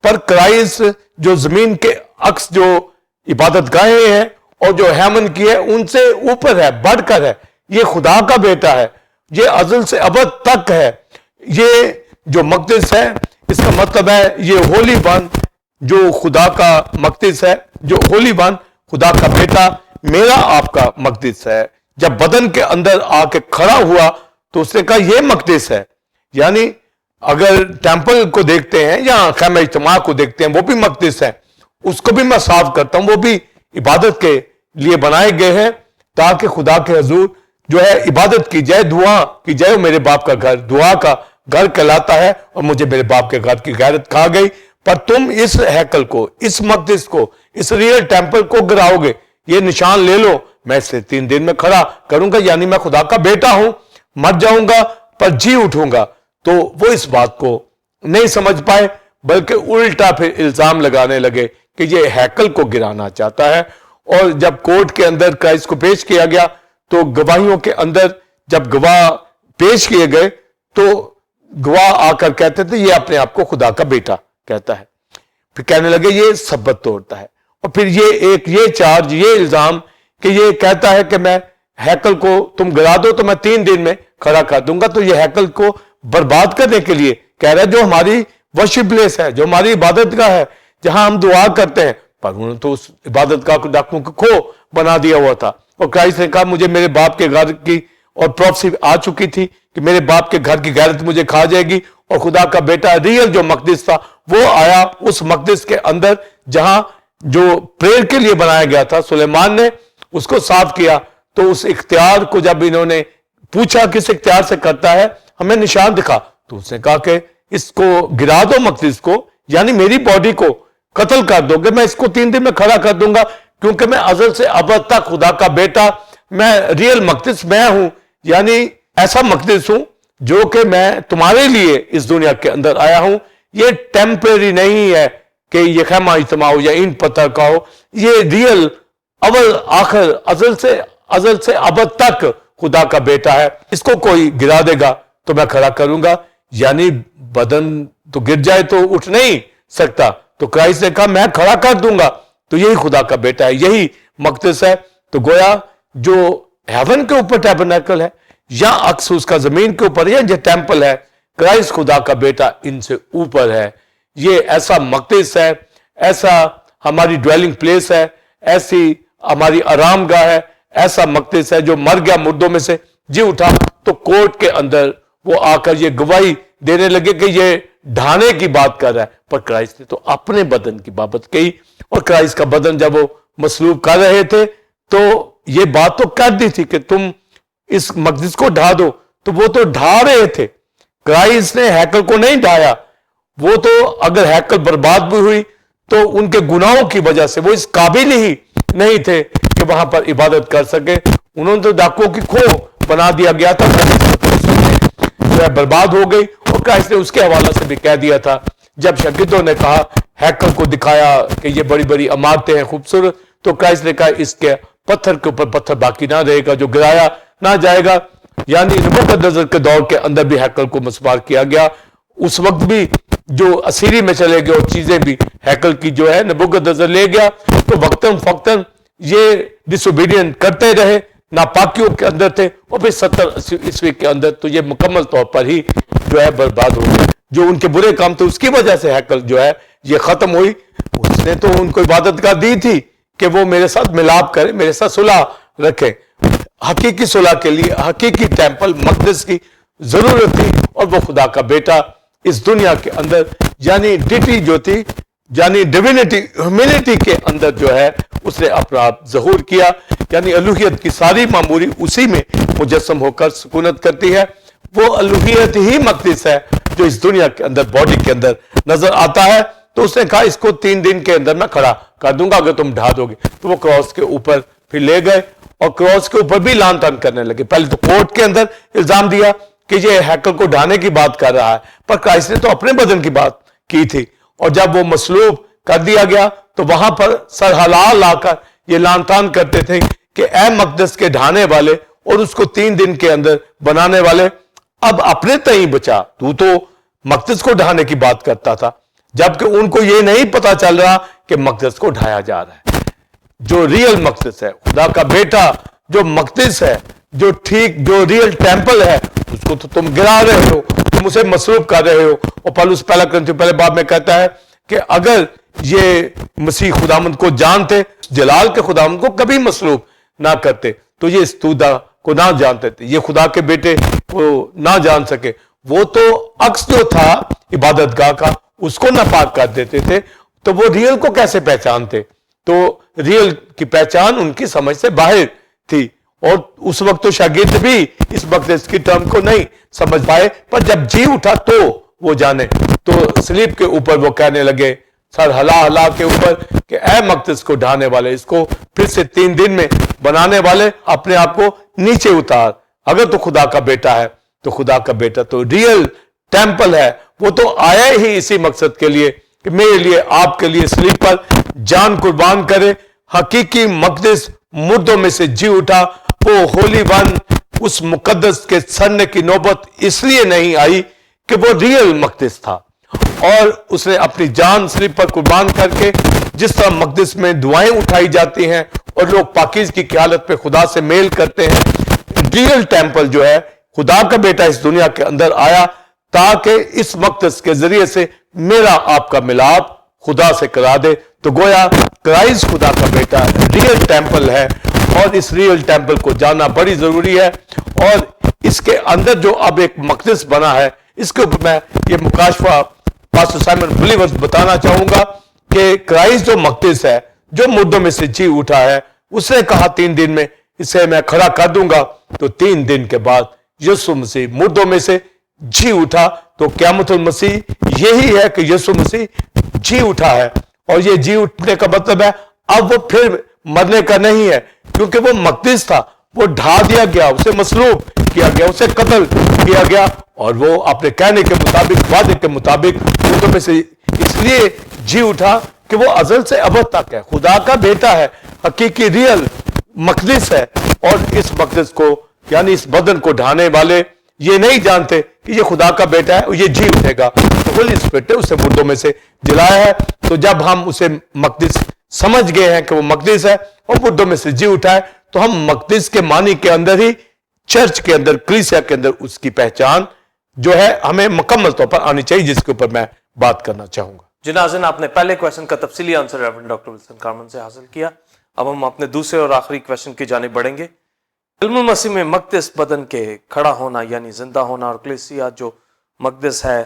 पर क्राइस्ट जो जमीन के अक्स जो इबादत गाहें हैं और जो हेमन की है उनसे ऊपर है, बढ़कर है। ये खुदा का बेटा है, ये अज़ल से अबद तक है। ये जो मकदस है, इसका मतलब है ये होली वन जो खुदा का मकदस है, जो होली वन खुदा का बेटा मेरा आपका मकदस है। जब बदन के अंदर आके खड़ा हुआ तो उसने कहा यह मकदस है। यानी अगर टेंपल को देखते हैं या खैमा इज्तिमा को देखते हैं, वो भी मकदस है, उसको भी मैं साफ करता हूं। वो भी इबादत के लिए बनाए गए हैं ताकि खुदा के हजूर जो है इबादत की जाए, दुआ की जाए। मेरे बाप का घर दुआ का घर कहलाता है और मुझे मेरे बाप के घर की गैरत कहा गई। پر تم اس ہیکل کو, اس مقدس کو, اس ریئل ٹیمپل کو گراؤ گے, یہ نشان لے لو, میں اسے 3 دن میں کھڑا کروں گا, یعنی میں خدا کا بیٹا ہوں, مر جاؤں گا پر جی اٹھوں گا. تو وہ اس بات کو نہیں سمجھ پائے, بلکہ الٹا پھر الزام لگانے لگے کہ یہ ہیکل کو گرانا چاہتا ہے. اور جب کورٹ کے اندر کرائسٹ کو پیش کیا گیا تو گواہیوں کے اندر جب گواہ پیش کیے گئے تو گواہ آ کر کہتے تھے یہ اپنے آپ کو خدا کا بیٹا کہتا ہے. پھر کہنے لگے یہ سبت توڑتا ہے. اور پھر یہ چارج, یہ الزام کہ یہ کہتا ہے کہ میں ہیکل کو تم گرا دو تو میں 3 دن میں کھڑا کر دوں گا. تو یہ ہیکل کو برباد کرنے کے لیے کہہ رہا ہے, جو ہماری ورشپ پلیس ہے, جو ہماری عبادت گاہ ہے, جہاں ہم دعا کرتے ہیں. پر انہوں نے تو اس عبادت گاہ کو ڈاکوؤں کو کھو بنا دیا ہوا تھا. اور کرائسٹ نے کہا مجھے میرے باپ کے گھر کی اور پروفیسی آ چکی تھی کہ میرے باپ کے گھر کی غیرت مجھے کھا جائے گی. اور خدا کا بیٹا ریئل جو مقدس تھا وہ آیا اس مقدس کے اندر جہاں جو پریئر کے لیے بنایا گیا تھا. سلیمان نے اس کو صاف کیا. تو اس اختیار کو جب انہوں نے پوچھا کس اختیار سے کرتا ہے, ہمیں نشان دکھا, تو اس نے کہا کہ اس کو گرا دو مقدس کو, یعنی میری باڈی کو قتل کر دو گے, میں اس کو 3 دن میں کھڑا کر دوں گا, کیونکہ میں ازل سے ابد تک خدا کا بیٹا, میں ریئل مقدس میں ہوں, یعنی ایسا مقدس ہوں جو کہ میں تمہارے لیے اس دنیا کے اندر آیا ہوں. یہ ٹیمپریری نہیں ہے کہ یہ خیمہ اجتماع ہو یا این پتھر کا ہو, یہ ریئل اول آخر ازل سے ابد تک خدا کا بیٹا ہے. اس کو کوئی گرا دے گا تو میں کھڑا کروں گا, یعنی بدن تو گر جائے تو اٹھ نہیں سکتا. تو کرائسٹ نے کہا میں کھڑا کر دوں گا. تو یہی خدا کا بیٹا ہے, یہی مقدس ہے. تو گویا جو ہیون کے اوپر ٹیبرنیکل ہے یا عکس اس کا زمین کے اوپر یا جو ٹیمپل ہے, کرائسٹ خدا کا بیٹا ان سے اوپر ہے. یہ ایسا مقدس ہے, ایسا ہماری ڈویلنگ پلیس ہے, ایسی ہماری آرام گاہ ہے, ایسا مقدس ہے جو مر گیا مردوں میں سے جی اٹھا. تو کورٹ کے اندر وہ آ کر یہ گواہی دینے لگے کہ یہ ڈھانے کی بات کر رہا ہے, پر کرائسٹ نے تو اپنے بدن کی بابت کہی. اور کرائسٹ کا بدن جب وہ مصلوب کر رہے تھے تو یہ بات تو کر دی تھی کہ تم اس مقدس کو ڈھا دو, تو وہ تو ڈھا رہے تھے. کرائسٹ نے ہیکل کو نہیں ڈھایا. وہ تو اگر ہیکل برباد بھی ہوئی تو ان کے گناہوں کی وجہ سے وہ اس قابل ہی نہیں تھے کہ وہاں پر عبادت کر سکے. انہوں نے تو ڈاکوؤں کی کھو بنا دیا گیا تھا, جو ہے برباد ہو گئی. اور کرائسٹ نے اس کے حوالے سے بھی کہہ دیا تھا جب شاگردوں نے کہا ہیکل کو دکھایا کہ یہ بڑی بڑی عمارتیں ہیں خوبصورت, تو کرائسٹ نے کہا اس کے پتھر کے اوپر پتھر باقی نہ رہے گا جو گرایا نہ جائے گا. یعنی نبوکدنیزر کے دور کے اندر بھی ہیکل کو مسمار کیا گیا. اس وقت بھی جو اسیری میں چلے گئے اور چیزیں بھی ہیکل کی جو ہے نبوکدنیزر لے گیا. تو وقتاً فوقتاً یہ ڈس اوبیڈینٹ کرتے رہے, ناپاکیوں کے اندر تھے, اور پھر 70 عیسوی کے اندر تو یہ مکمل طور پر ہی جو ہے برباد ہو گئے. جو ان کے برے کام تھے اس کی وجہ سے ہیکل جو ہے یہ ختم ہوئی. اس نے تو ان کو عبادت گاہ دی تھی کہ وہ میرے ساتھ ملاپ کرے, میرے ساتھ صلح رکھے. حقیقی صلح کے لیے حقیقی ٹیمپل مقدس کی ضرورت تھی, اور وہ خدا کا بیٹا اس دنیا کے اندر, یعنی ڈیٹی جو تھی, یعنی ڈیوینٹی ہیومینٹی کے اندر جو ہے اس نے اپنا آپ ظہور کیا. یعنی الوہیت کی ساری معموری اسی میں مجسم ہو کر سکونت کرتی ہے. وہ الوہیت ہی مقدس ہے جو اس دنیا کے اندر باڈی کے اندر نظر آتا ہے. تو اس نے کہا اس کو 3 دن کے اندر میں کھڑا کر دوں گا اگر تم ڈھا دو گے. تو وہ کراس کے اوپر پھر لے گئے اور کراس کے اوپر بھی لان تان کرنے لگے. پہلے تو کورٹ کے اندر الزام دیا کہ یہ ہیکل کو ڈھانے کی بات کر رہا ہے, پر کرائسٹ نے تو اپنے بدن کی بات کی تھی. اور جب وہ مصلوب کر دیا گیا تو وہاں پر سرحلال لا کر یہ لان تان کرتے تھے کہ اے مقدس کے ڈھانے والے اور اس کو 3 دن کے اندر بنانے والے, اب اپنے تئیں بچا, تو مقدس کو ڈھانے کی بات کرتا تھا, جبکہ ان کو یہ نہیں پتا چل رہا کہ مقدس کو ڈھایا جا رہا ہے. جو ریئل مقدس ہے, خدا کا بیٹا جو مقدس ہے, جو ریئل ٹیمپل ہے, اس کو تو تم گرا رہے ہو, تم اسے مصروف کر رہے ہو. اور پالوس پہلا کرنتھیوں پہلے باب میں کہتا ہے کہ اگر یہ مسیح خداوند کو جانتے, جلال کے خداوند کو کبھی مصروف نہ کرتے, تو یہ استودا کو نہ جانتے تھے, یہ خدا کے بیٹے کو نہ جان سکے. وہ تو عکس جو تھا عبادت گاہ کا اس کو ناپاک کر دیتے تھے, تو وہ ریئل کو کیسے پہچانتے؟ تو ریئل کی پہچان ان کی سمجھ سے باہر تھی. اور اس وقت تو شاگرد بھی اس مقدس کی ٹرم کو نہیں سمجھ پائے, پر جب جی اٹھا تو وہ جانے. تو سلیب کے اوپر وہ کہنے لگے सर हला के ऊपर कि ऐ मकदस को ढाने वाले, इसको फिर से 3 दिन में बनाने वाले, अपने आप को नीचे उतार। अगर तो खुदा का बेटा है तो खुदा का बेटा तो रियल टेम्पल है, वो तो आया ही इसी मकसद के लिए कि मेरे लिए, आपके लिए सलीब पर जान कुर्बान करे। हकीकी मकदस मुर्दों में से जी उठा, वो होली वन, उस मुकद्दस के सड़ने की नौबत इसलिए नहीं आई कि वो रियल मकदस था, और उसने अपनी जान सलीब पर कुर्बान करके, जिस तरह मकदस में दुआएं उठाई जाती हैं और लोग पाकीज़गी की हालत में खुदा से मेल करते हैं, रियल टेम्पल जो है, खुदा का बेटा इस दुनिया के अंदर आया ताकि इस मकदस के जरिए से मेरा आपका मिलाप खुदा से करा दे। तो गोया क्राइस्ट खुदा का बेटा रियल टेम्पल है, और इस रियल टेम्पल को जानना बड़ी जरूरी है। और इसके अंदर जो अब एक मकदस बना है, इसके ऊपर मैं ये मुकाशफा पास्टर साइमन बिलीवर्स बताना चाहूंगा कि क्राइस्ट जो मकदस है, जो मुर्दों में से जी उठा है, उसने कहा 3 दिन में इसे मैं खड़ा कर दूंगा। तो 3 दिन के बाद यीशु मसीह मुर्दों में से जी उठा। तो क़यामतुल मसीह यही है कि यीशु मसीह जी उठा है, और ये जी उठने का मतलब है अब वो फिर मरने का नहीं है, क्योंकि वो मकदस था, वो ढा दिया गया, उसे मसलूब किया गया, उसे कत्ल किया गया, और वो अपने कहने के मुताबिक, वादे के मुताबिक मुर्दों में से इसलिए जी उठा कि वो अजल से अबद तक है, खुदा का बेटा है, हकीकी रियल मकदस है। और इस मकदस को यानी इस बदन को ढाने वाले ये नहीं जानते कि ये खुदा का बेटा है और ये जी उठेगा। तो होली स्पिरिट ने उसे मुर्दों में से जिलाया है। तो जब हम उसे मकदस समझ गए हैं कि वो मकदस है और मुर्दों में से जी उठा है, तो हम मकदस के मानी के अंदर ही, चर्च के अंदर, कलीसिया के अंदर उसकी पहचान जो है हमें मुकम्मल तौर पर आनी चाहिए, जिसके ऊपर मैं बात करना चाहूंगा। जी नाज़रीन, आपने पहले क्वेश्चन का तफसीली answer reverend doctor Wilson Karman से हासिल किया। अब हम अपने दूसरे और आखिरी क्वेश्चन की जानिब बढ़ेंगे। इल्मुल मसीह में मकदस बदन के खड़ा होना यानी जिंदा होना और कलीसिया जो मकदस है,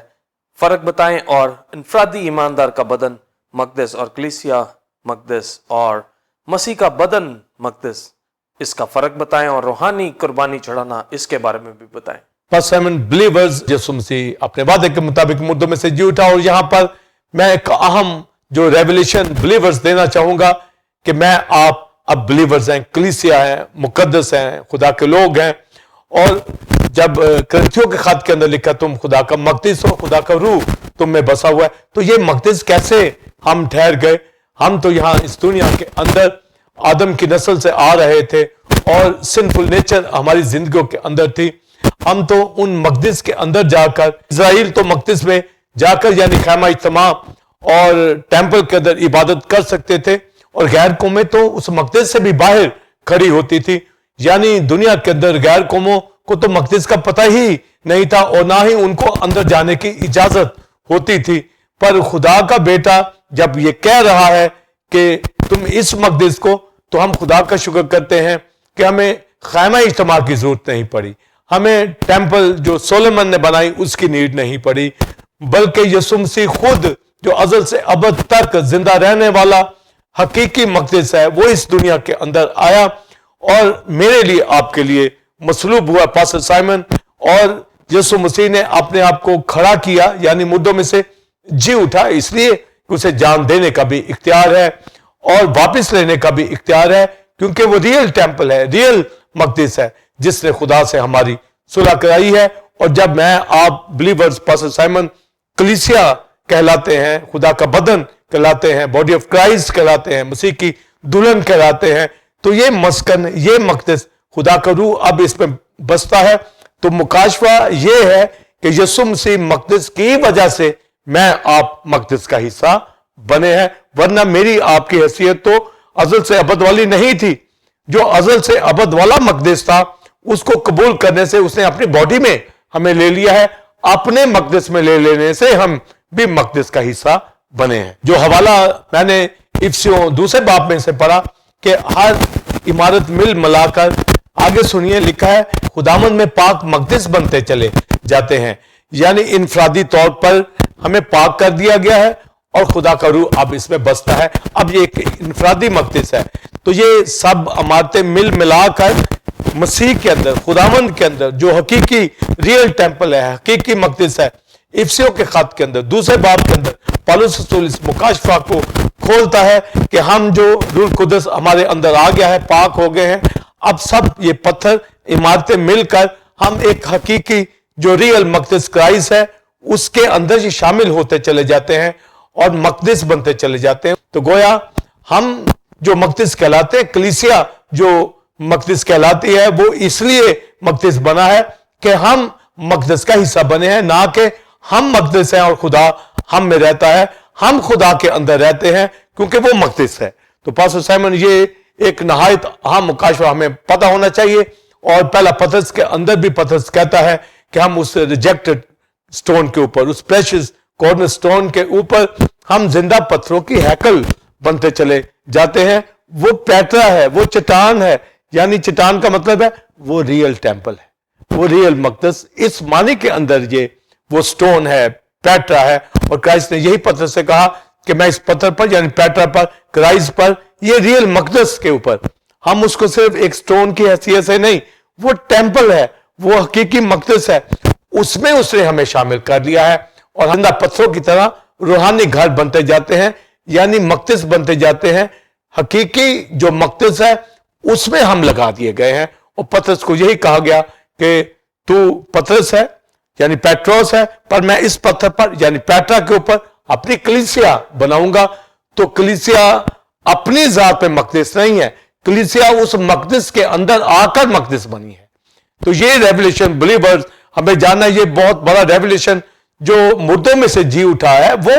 फर्क बताएं। और इनफरादी ईमानदार का बदन मकदस और कलीसिया मकदस और मसीह का बदन मकदस, इसका फर्क बताएं। और रूहानी कुर्बानी चढ़ाना, इसके बारे में भी बताएं। पास्टर साइमन बिलीवर्स, यीशु मसीह अपने वादे के मुताबिक मुर्दों में से जी उठा। और यहां पर मैं एक अहम जो रेवलेशन बिलीवर्स देना चाहूंगा कि मैं आप अब बिलीवर्स हैं, कलीसिया हैं, मुकद्दस हैं, खुदा के लोग हैं। और जब करंथियों के खत के अंदर लिखा तुम खुदा का मकदस हो, खुदा का रूह तुम में बसा हुआ है, तो ये मकदस कैसे हम ठहर गए? हम तो यहाँ इस दुनिया के अंदर आदम की नस्ल से आ रहे थे और सिंफुल नेचर हमारी जिंदगियों के अंदर थी। हम तो उन मकदस के अंदर जाकर, इज़राइल तो मकदस में जाकर यानी खैमा इज्तिमा और टेम्पल के अंदर इबादत कर सकते थे, और गैर कौमें तो उस मकदस से भी बाहर खड़ी होती थी। यानी दुनिया के अंदर गैर कौमों को तो मकदस का पता ही नहीं था और ना ही उनको अंदर जाने की इजाजत होती थी। पर खुदा का बेटा जब ये कह रहा है कि तुम इस मकदस को, तो हम खुदा का शुक्र करते हैं कि हमें खैमा इज्तिमा की जरूरत नहीं पड़ी, हमें टेम्पल जो सोलोमन ने बनाई उसकी नीड नहीं पड़ी, बल्कि यीशु मसीह खुद जो अजल से अबद तक जिंदा रहने वाला हकीकी मकदस है, वो इस दुनिया के अंदर आया और मेरे लिए, आपके लिए मसलूब हुआ पास्टर साइमन। और यीशु मसीह ने अपने आप को खड़ा किया यानी मुर्दों में से जी उठा, इसलिए उसे जान देने का भी इख्तियार है और वापस लेने का भी इख्तियार है, क्योंकि वो रियल टेम्पल है, रियल मकदस है, जिसने खुदा से हमारी सुलह कराई है। और जब मैं आप बिलीवर्स पास्टर साइमन कलीसिया कहलाते हैं, खुदा का बदन कहलाते हैं, बॉडी ऑफ क्राइस्ट कहलाते हैं, मसीह की दुल्हन कहलाते हैं, तो ये मस्कन, ये मकदस, खुदा का रूह अब इसमें बसता है। तो मुकाशफा ये है कि यीशु मसीह मकदस की वजह से मैं आप मकदस का हिस्सा बने हैं, वरना मेरी आपकी हैसियत तो अजल से अबद वाली नहीं थी। जो अजल से अबद वाला मकदस था, उसको कबूल करने से उसने अपनी बॉडी में हमें ले लिया है, अपने मकदस में ले लेने से हम भी मकदस का हिस्सा बने हैं। जो हवाला मैंने इफ्सियों दूसरे बाब में से पढ़ा कि हर इमारत मिल मिलाकर, आगे सुनिए लिखा है, खुदामंद में पाक मकदस बनते चले जाते हैं, यानी इनफरादी तौर पर हमें पाक कर दिया गया है और खुदा का रूह अब इसमें बसता है। अब ये एक इनफरादी मकदस है। तो ये सब इमारतें मिल मिलाकर मसीह के अंदर, खुदामंद के अंदर जो हकीकी रियल टेम्पल है, हकीकी मकदस है, इफ्सियों के खत के अंदर दूसरे बाब के अंदर पौलुस रसूल इस मुकाशफा को खोलता है कि हम जो रूह कुदस हमारे अंदर आ गया है, पाक हो गए हैं, अब सब ये पत्थर इमारतें मिलकर हम एक हकीकी जो रियल मकदस क्राइस्ट है उसके अंदर ही शामिल होते चले जाते हैं और मकदस बनते चले जाते हैं। तो गोया हम जो मकदस कहलाते हैं, कलीसिया जो मकदस कहलाती है, वो इसलिए मकदस बना है कि हम मकदस का हिस्सा बने हैं, ना कि हम मकदस हैं और खुदा हम में रहता है। हम खुदा के अंदर रहते हैं क्योंकि वो मकदस है। तो पास्टर साइमन, ये एक नहायत अहम मुकाशवा हमें पता होना चाहिए। और पहला पतरस के अंदर भी पतरस कहता है कि हम उस रिजेक्टेड स्टोन के ऊपर, उस प्रेशियस कॉर्नर स्टोन के ऊपर हम जिंदा पत्थरों की हैकल बनते चले जाते हैं। वो पैटरा है, वो चट्टान है, यानी चट्टान का मतलब है वो रियल टेंपल है, वो रियल मकदस। इस मानी के अंदर ये वो स्टोन है, पैटरा है। और क्राइस्ट ने यही पतरस से कहा कि मैं इस पत्थर पर यानी पैटरा पर, क्राइस्ट पर, ये रियल मकदस के ऊपर, हम उसको सिर्फ एक स्टोन की हैसियत से नहीं, वो टेंपल है, वो हकीकी मकदस है, उसमें उसने हमें शामिल कर लिया है। और जिंदा पत्थरों की तरह रूहानी घर बनते जाते हैं, यानी मकदस बनते जाते हैं। हकीकी जो मकदस है उसमें हम लगा दिए गए हैं। और पतरस को यही कहा गया कि तू पतरस है यानी पेट्रोस है, पर मैं इस पत्थर पर यानी पैटरा के ऊपर अपनी कलीसिया बनाऊंगा। तो कलीसिया अपनी जात में मकदस नहीं है, कलीसिया उस मकदस के अंदर आकर मकदस बनी है। तो ये रेवलेशन बिलीवर्स हमें जानना, ये बहुत बड़ा रेवलेशन जो मुर्दों में से जी उठा है वो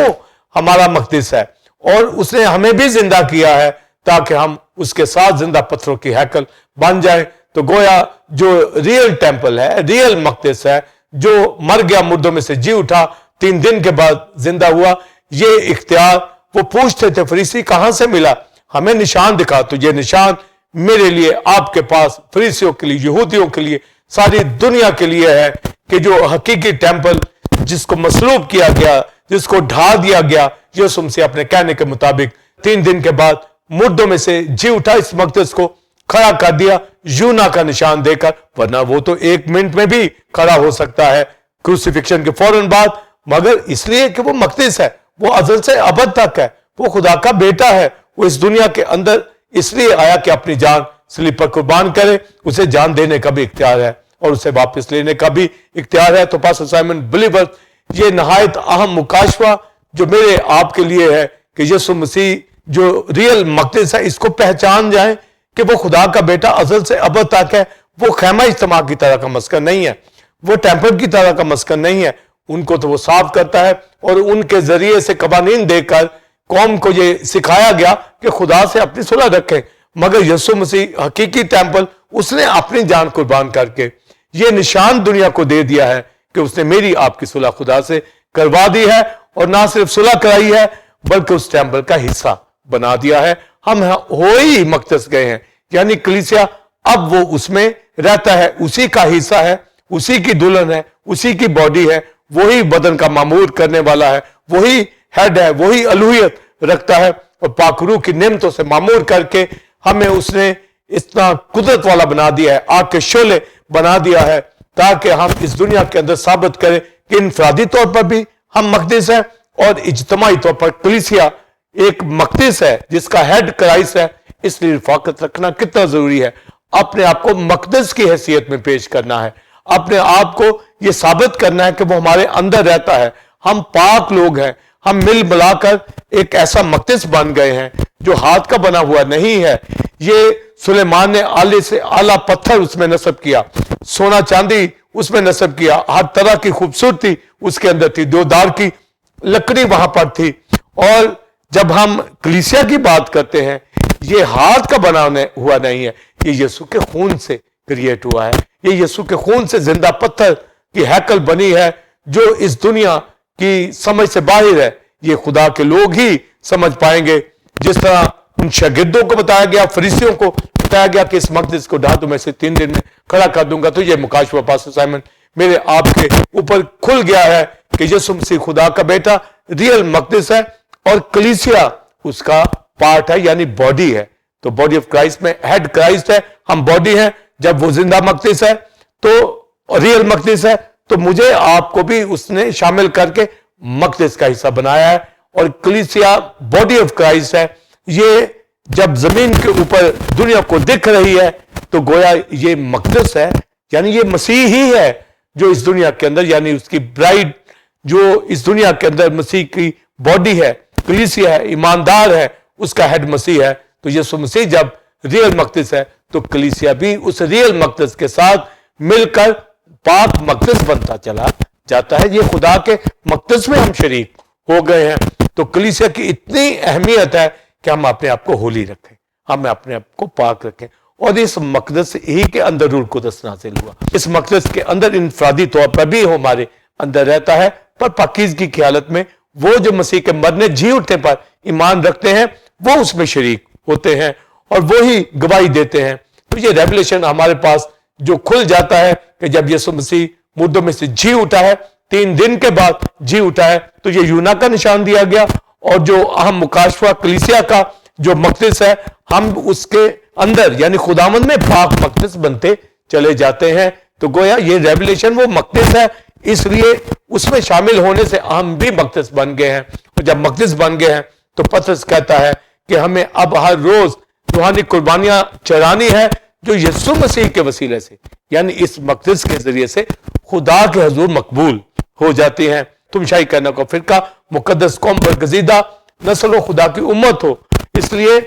हमारा मकदस है और उसने हमें भी जिंदा किया है ताकि हम उसके साथ जिंदा पत्थरों की हैकल बन जाए। तो गोया जो रियल टेंपल है, रियल मकदस है, जो मर गया, मुर्दों में से जी उठा, 3 दिन के बाद जिंदा हुआ, ये इख्तियार वो पूछते थे फरीसी कहां से मिला, हमें निशान दिखा। तो ये निशान मेरे लिए, आपके पास, फरीसियों के लिए, यहूदियों के लिए, सारी दुनिया के लिए है कि जो हकीकी टेंपल जिसको मसलूब किया गया, जिसको ढा दिया गया, यीशु मसीह अपने कहने के मुताबिक 3 दिन के बाद मुर्दों में से जी उठा, इस मकदस को खड़ा कर दिया यूना का निशान देकर, वरना वो तो 1 मिनट में भी खड़ा हो सकता है क्रूसिफिक्शन के फौरन बाद, मगर इसलिए कि वो मकदस है, वो अज़ल से अबद तक है, वो खुदा का बेटा है, वो इस दुनिया के अंदर इसलिए आया कि अपनी जान सलीब पर कुर्बान करे। उसे जान देने का भी इख्तियार है और उसे वापस लेने का भी इख्तियार है। तो पास्टर साइमन बिलीवर, ये नहायत अहम मुकाशवा जो मेरे आपके लिए है कि यीशु मसीह जो रियल मकदस है, इसको पहचान जाए कि वो खुदा का बेटा अज़ल से अबद तक है। वो खैमा इज्तिमा की तरह का मस्कन नहीं है, वो टेंपल की तरह का मस्कन नहीं है। उनको तो वो साफ करता है और उनके जरिए से कवानीन देकर कौम को ये सिखाया गया कि खुदा से अपनी सुलह रखें। मगर यीशु मसीह हकीकी टेंपल, उसने अपनी जान कुर्बान करके ये निशान दुनिया को दे दिया है कि उसने मेरी आपकी सुलह खुदा से करवा दी है। और ना सिर्फ सुलह कराई है बल्कि उस टेंपल का हिस्सा बना दिया है। हम हो ही मकदस गए हैं, यानी कलीसिया अब वो उसमें रहता है, उसी का हिस्सा है, उसी की दुल्हन है, उसी की बॉडी है, वही बदन का मामूर करने वाला है, वही हेड है, वही अलूहियत रखता है। और पाकरू की नेमतों से मामूर करके हमें उसने इतना कुदरत वाला बना दिया है, आग के शोले बना दिया है, ताकि हम इस दुनिया के अंदर साबित करें कि इंफरादी तौर पर भी हम मकदस है और इज्तिमाई तौर पर कलीसिया एक मकदस है जिसका हेड क्राइस्ट है। इसलिए रिफाकत रखना कितना जरूरी है, अपने आप को मकदस की हैसियत में पेश करना है, अपने आप को यह साबित करना है कि वो हमारे अंदर रहता है। हम पाक लोग हैं, हम मिल मिलाकर एक ऐसा मकदस बन गए हैं जो हाथ का बना हुआ नहीं है। ये सुलेमान ने आले से आला पत्थर उसमें नस्ब किया, सोना चांदी उसमें नस्ब किया, हर तरह की खूबसूरती उसके अंदर थी, देवदार की लकड़ी वहां पर थी। और जब हम कलीसिया की बात करते हैं, ये हाथ का बना हुआ नहीं है, ये यीशु के खून से क्रिएट हुआ है, ये यीशु के खून से जिंदा पत्थर की हैकल बनी है जो इस दुनिया की समझ से बाहर है। ये खुदा के लोग ही समझ पाएंगे। जिस तरह उन शागिर्दों को बताया गया, फरीसियों को बताया गया कि इस मकदस को ढा दूं, मैं इसे 3 दिन में खड़ा कर दूंगा। तो ये मुकाशवा पास्टर साइमन मेरे आपके ऊपर खुल गया है कि यीशु मसीह खुदा का बेटा रियल मकदस है और कलीसिया उसका पार्ट है, यानी बॉडी है। तो बॉडी ऑफ क्राइस्ट में हेड क्राइस्ट है, हम बॉडी है। जब वो जिंदा मकदस है तो रियल मकदस है, तो मुझे आपको भी उसने शामिल करके मकदस का हिस्सा बनाया है اور کلیسیا باڈی آف کرائسٹ ہے. یہ جب زمین کے اوپر دنیا کو دکھ رہی ہے تو گویا یہ مقدس ہے, یعنی یہ مسیح ہی ہے جو اس دنیا کے اندر, یعنی اس کی برائڈ جو اس دنیا کے اندر مسیح کی باڈی ہے, کلیسیا ہے, ایماندار ہے, اس کا ہیڈ مسیح ہے. تو یسوع مسیح جب ریئل مقدس ہے تو کلیسیا بھی اس ریئل مقدس کے ساتھ مل کر پاک مقدس بنتا چلا جاتا ہے. یہ خدا کے مقدس میں ہم شریک ہو گئے ہیں. تو کلیسیا کی اتنی اہمیت ہے کہ ہم اپنے آپ کو ہولی رکھیں, ہم اپنے آپ کو پاک رکھیں. اور اس مقدس ہی کے اندر روح القدس نازل ہوا. اس مقدس کے اندر انفرادی طور پر بھی ہمارے اندر رہتا ہے, پر پاکیزگی کی حالت میں وہ جو مسیح کے مرنے جی اٹھنے پر ایمان رکھتے ہیں وہ اس میں شریک ہوتے ہیں اور وہی گواہی دیتے ہیں. تو یہ ریولیشن ہمارے پاس جو کھل جاتا ہے کہ جب یسوع مسیح مردوں میں سے جی اٹھا ہے, 3 دن کے بعد جی اٹھا ہے, تو یہ یونا کا نشان دیا گیا. اور جو اہم مکاشفہ کلیسیا کا جو مقدس ہے, ہم اس کے اندر یعنی خداوند میں پاک مقدس بنتے چلے جاتے ہیں. تو گویا یہ ریولیشن وہ مقدس ہے, اس لیے اس میں شامل ہونے سے ہم بھی مقدس بن گئے ہیں. اور جب مقدس بن گئے ہیں تو پترس کہتا ہے کہ ہمیں اب ہر روز روحانی قربانیاں چڑھانی ہے جو یسوع مسیح کے وسیلے سے یعنی اس مقدس کے ذریعے سے خدا کے حضور مقبول ہو جاتی ہیں. تم شاہی کہنا کو فرقہ, مقدس قوم, برگزیدہ نسل و خدا کی امت ہو. اس لیے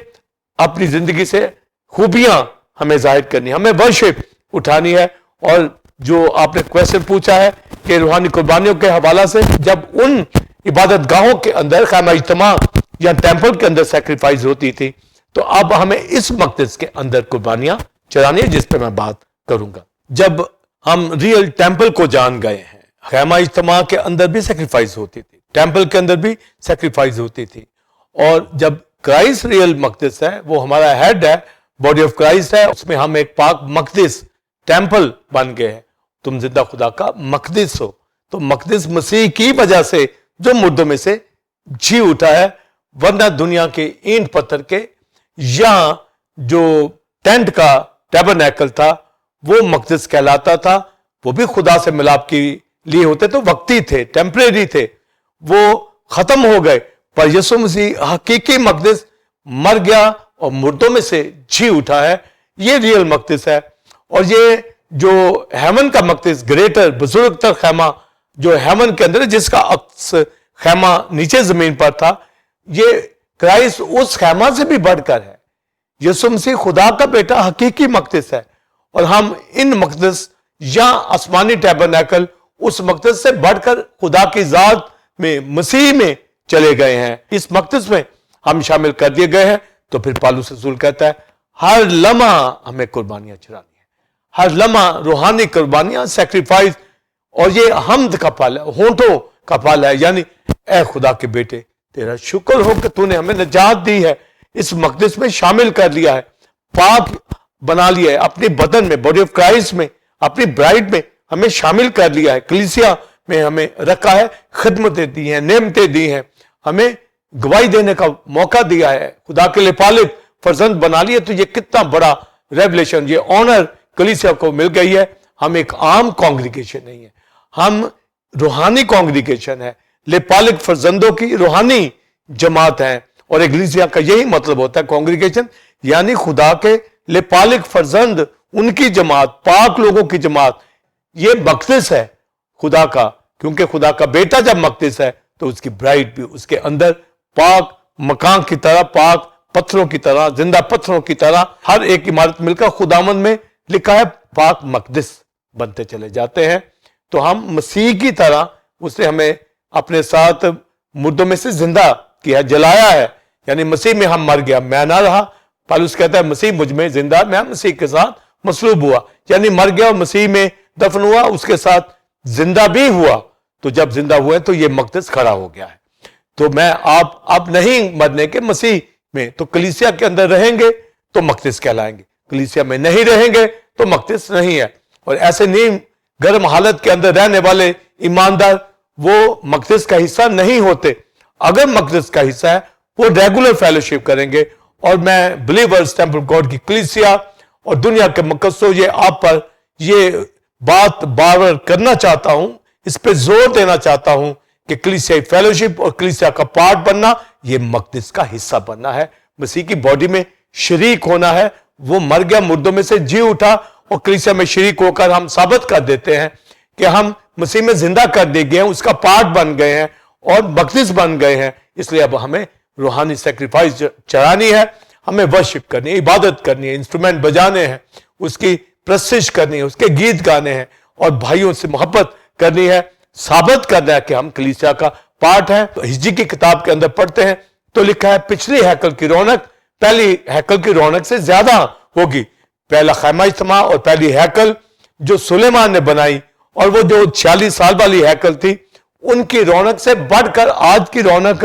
اپنی زندگی سے خوبیاں ہمیں ظاہر کرنی, ہمیں ورشپ اٹھانی ہے. اور جو آپ نے کویسچن پوچھا ہے کہ روحانی قربانیوں کے حوالہ سے, جب ان عبادت گاہوں کے اندر خیمہ اجتماع یا ٹیمپل کے اندر سیکریفائز ہوتی تھی, تو اب ہمیں اس مقدس کے اندر قربانیاں چڑھانی ہے, جس پہ میں بات کروں گا. جب ہم ریئل ٹیمپل کو جان گئے ہیں, خیمہ اجتماع کے اندر بھی سیکریفائز ہوتی تھی, ٹیمپل کے اندر بھی سیکریفائز ہوتی تھی. اور جب کرائسٹ ریئل مقدس ہے, وہ ہمارا ہیڈ ہے, باڈی آف کرائسٹ ہے, اس میں ہم ایک پاک مقدس ٹیمپل بن گئے ہیں. تم زندہ خدا کا مقدس ہو. تو مقدس مسیح کی وجہ سے جو مردوں میں سے جی اٹھا ہے, ورنہ دنیا کے اینٹ پتھر کے یا جو ٹینٹ کا ٹیبرنیکل تھا وہ مقدس کہلاتا تھا, وہ بھی خدا سے ملاپ کے لیے ہوتے تو وقتی تھے, ٹیمپریری تھے, وہ ختم ہو گئے. پر یسوع مسیح حقیقی مقدس مر گیا اور مردوں میں سے جی اٹھا ہے, یہ ریئل مقدس ہے. اور یہ جو ہیمن کا مقدس, گریٹر بزرگ تر خیمہ جو ہیمن کے اندر ہے, جس کا عکس خیمہ نیچے زمین پر تھا, یہ کرائسٹ اس خیمہ سے بھی بڑھ کر ہے. یسوع مسیح خدا کا بیٹا حقیقی مقدس ہے, اور ہم ان مقدس یا آسمانی ٹیبرنیکل اس مقدس سے بڑھ کر خدا کی ذات میں مسیح میں چلے گئے ہیں. اس مقدس میں ہم شامل کر دیے گئے ہیں. تو پھر پالوس رسول کہتا ہے ہر لمحہ ہمیں قربانیاں چڑھانی ہیں, ہر لمحہ روحانی قربانیاں, سیکریفائز. اور یہ حمد کا پھل ہے, ہونٹوں کا پھل ہے, یعنی اے خدا کے بیٹے تیرا شکر ہو کہ تو نے ہمیں نجات دی ہے, اس مقدس میں شامل کر لیا ہے, پاک بنا لیا ہے, اپنی بدن میں, باڈی آف کرائسٹ میں, اپنی برائڈ میں ہمیں شامل کر لیا ہے, کلیسیا میں ہمیں رکھا ہے, خدمتیں دی ہیں, نعمتیں دی ہیں, ہمیں گواہی دینے کا موقع دیا ہے, خدا کے لیے پالک فرزند بنا لیے. تو یہ کتنا بڑا ریولیشن, یہ آنر کلیسیا کو مل گئی ہے. ہم ایک عام کانگریگیشن نہیں ہے, ہم روحانی کانگریگیشن ہے, لے پالک فرزندوں کی روحانی جماعت ہے. اور ایکلیسیا کا یہی مطلب ہوتا ہے, کانگریگیشن یعنی خدا کے لے پالک فرزند, ان کی جماعت, پاک لوگوں کی جماعت. یہ مقدس ہے خدا کا, کیونکہ خدا کا بیٹا جب مقدس ہے تو اس کی برائڈ بھی اس کے اندر پاک مکان کی طرح, پاک پتھروں کی طرح, زندہ پتھروں کی طرح, ہر ایک عمارت مل کر خداوند میں لکھا ہے پاک مقدس بنتے چلے جاتے ہیں. تو ہم مسیح کی طرح, اس نے ہمیں اپنے ساتھ مردوں میں سے زندہ کیا, جلایا ہے, یعنی مسیح میں ہم مر گیا, میں نہ رہا. پالوس کہتا ہے مسیح مجھ میں زندہ, میں مسیح کے ساتھ مصلوب ہوا, یعنی مر گیا اور مسیح میں دفن ہوا, اس کے ساتھ زندہ بھی ہوا. تو جب زندہ ہوئے تو یہ مقدس کھڑا ہو گیا ہے. تو میں آپ اب نہیں مرنے کے, مسیح میں, تو کلیسیا کے اندر رہیں گے تو مقدس کہلائیں گے, کلیسیا میں نہیں رہیں گے تو مقدس نہیں ہے. اور ایسے نیم گرم حالت کے اندر رہنے والے ایماندار وہ مقدس کا حصہ نہیں ہوتے. اگر مقدس کا حصہ ہے وہ ریگولر فیلوشپ کریں گے. اور میں بلیورز ٹیمپل گاڈ کی کلیسیا اور دنیا کے مقدسوں, یہ آپ پر یہ بات بار بار کرنا چاہتا ہوں, اس پہ زور دینا چاہتا ہوں کہ کلیسیائی فیلوشپ اور کلیسیا کا پارٹ بننا یہ مقدس کا حصہ بننا ہے, مسیح کی باڈی میں شریک ہونا ہے. وہ مر گیا, مردوں میں سے جی اٹھا, اور کلیسیا میں شریک ہو کر ہم ثابت کر دیتے ہیں کہ ہم مسیح میں زندہ کر دیے گئے ہیں, اس کا پارٹ بن گئے ہیں اور مقدس بن گئے ہیں. اس لیے اب ہمیں روحانی سیکریفائس چڑھانی ہے, ہمیں ورشپ کرنی ہے, عبادت کرنی ہے, انسٹرومنٹ بجانے ہیں, اس کی پرستش کرنی ہے, اس کے گیت گانے ہیں, اور بھائیوں سے محبت کرنی ہے, ثابت کرنا ہے کہ ہم کلیسیا کا پارٹ ہیں. تو ہجری کی کتاب کے اندر پڑھتے ہیں تو لکھا ہے پچھلی ہیکل کی رونق پہلی ہیکل کی رونق سے زیادہ ہوگی. پہلا خیمہ اجتماع اور پہلی ہیکل جو سلیمان نے بنائی, اور وہ جو 46 سال والی ہیکل تھی, ان کی رونق سے بڑھ کر آج کی رونق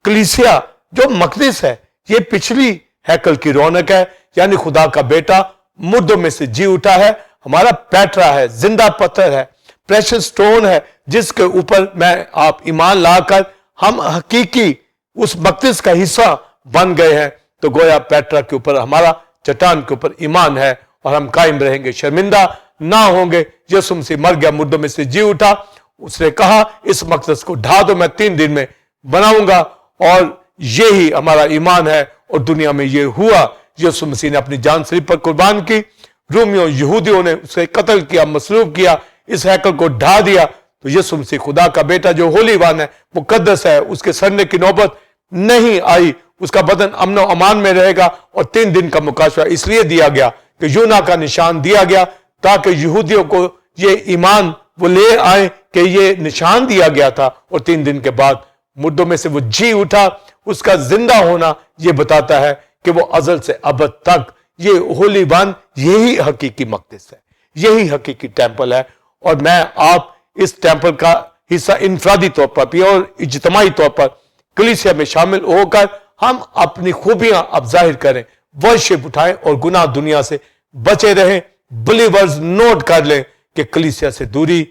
کلیسیا جو مقدس ہے, یہ پچھلی ہیکل کی رونق ہے. یعنی خدا کا بیٹا مردوں میں سے جی اٹھا ہے, ہمارا پیٹرا ہے, زندہ پتھر ہے, پریشس سٹون ہے, جس کے اوپر میں آپ ایمان لا کر ہم حقیقی اس مقدس کا حصہ بن گئے ہیں. تو گویا پیٹرا کے اوپر, ہمارا چٹان کے اوپر ایمان ہے, اور ہم قائم رہیں گے, شرمندہ نہ ہوں گے. یسوع مسیح مر گیا, مردوں میں سے جی اٹھا, اس نے کہا اس مقدس کو ڈھا دو, میں 3 دن میں بناؤں گا, اور یہی ہمارا ایمان ہے, اور دنیا میں یہ ہوا. یسوع مسیح نے اپنی جان صلیب پر قربان کی, رومیوں یہودیوں نے اسے قتل کیا, مصلوب کیا, اس ہیکل کو ڈھا دیا. تو یسوع مسیح خدا کا بیٹا جو ہولی وان ہے, مقدس ہے, اس کے سڑنے کی نوبت نہیں آئی, اس کا بدن امن و امان میں رہے گا. اور 3 دن کا مکاشفہ اس لیے دیا گیا کہ یونا کا نشان دیا گیا تاکہ یہودیوں کو یہ ایمان وہ لے آئے کہ یہ نشان دیا گیا تھا, اور 3 دن کے بعد مردوں میں سے وہ جی اٹھا. اس کا زندہ ہونا یہ بتاتا ہے کہ وہ ازل سے ابد تک یہ ہولی وان یہی حقیقی مقدس ہے, یہی حقیقی ٹیمپل ہے. اور میں آپ اس ٹیمپل کا حصہ انفرادی طور پر بھی اور اجتماعی طور پر کلیسیا میں شامل ہو کر ہم اپنی خوبیاں اب ظاہر کریں, ورشپ اٹھائیں, اور گناہ دنیا سے بچے رہیں. بلیورز نوٹ کر لیں کہ کلیسیا سے دوری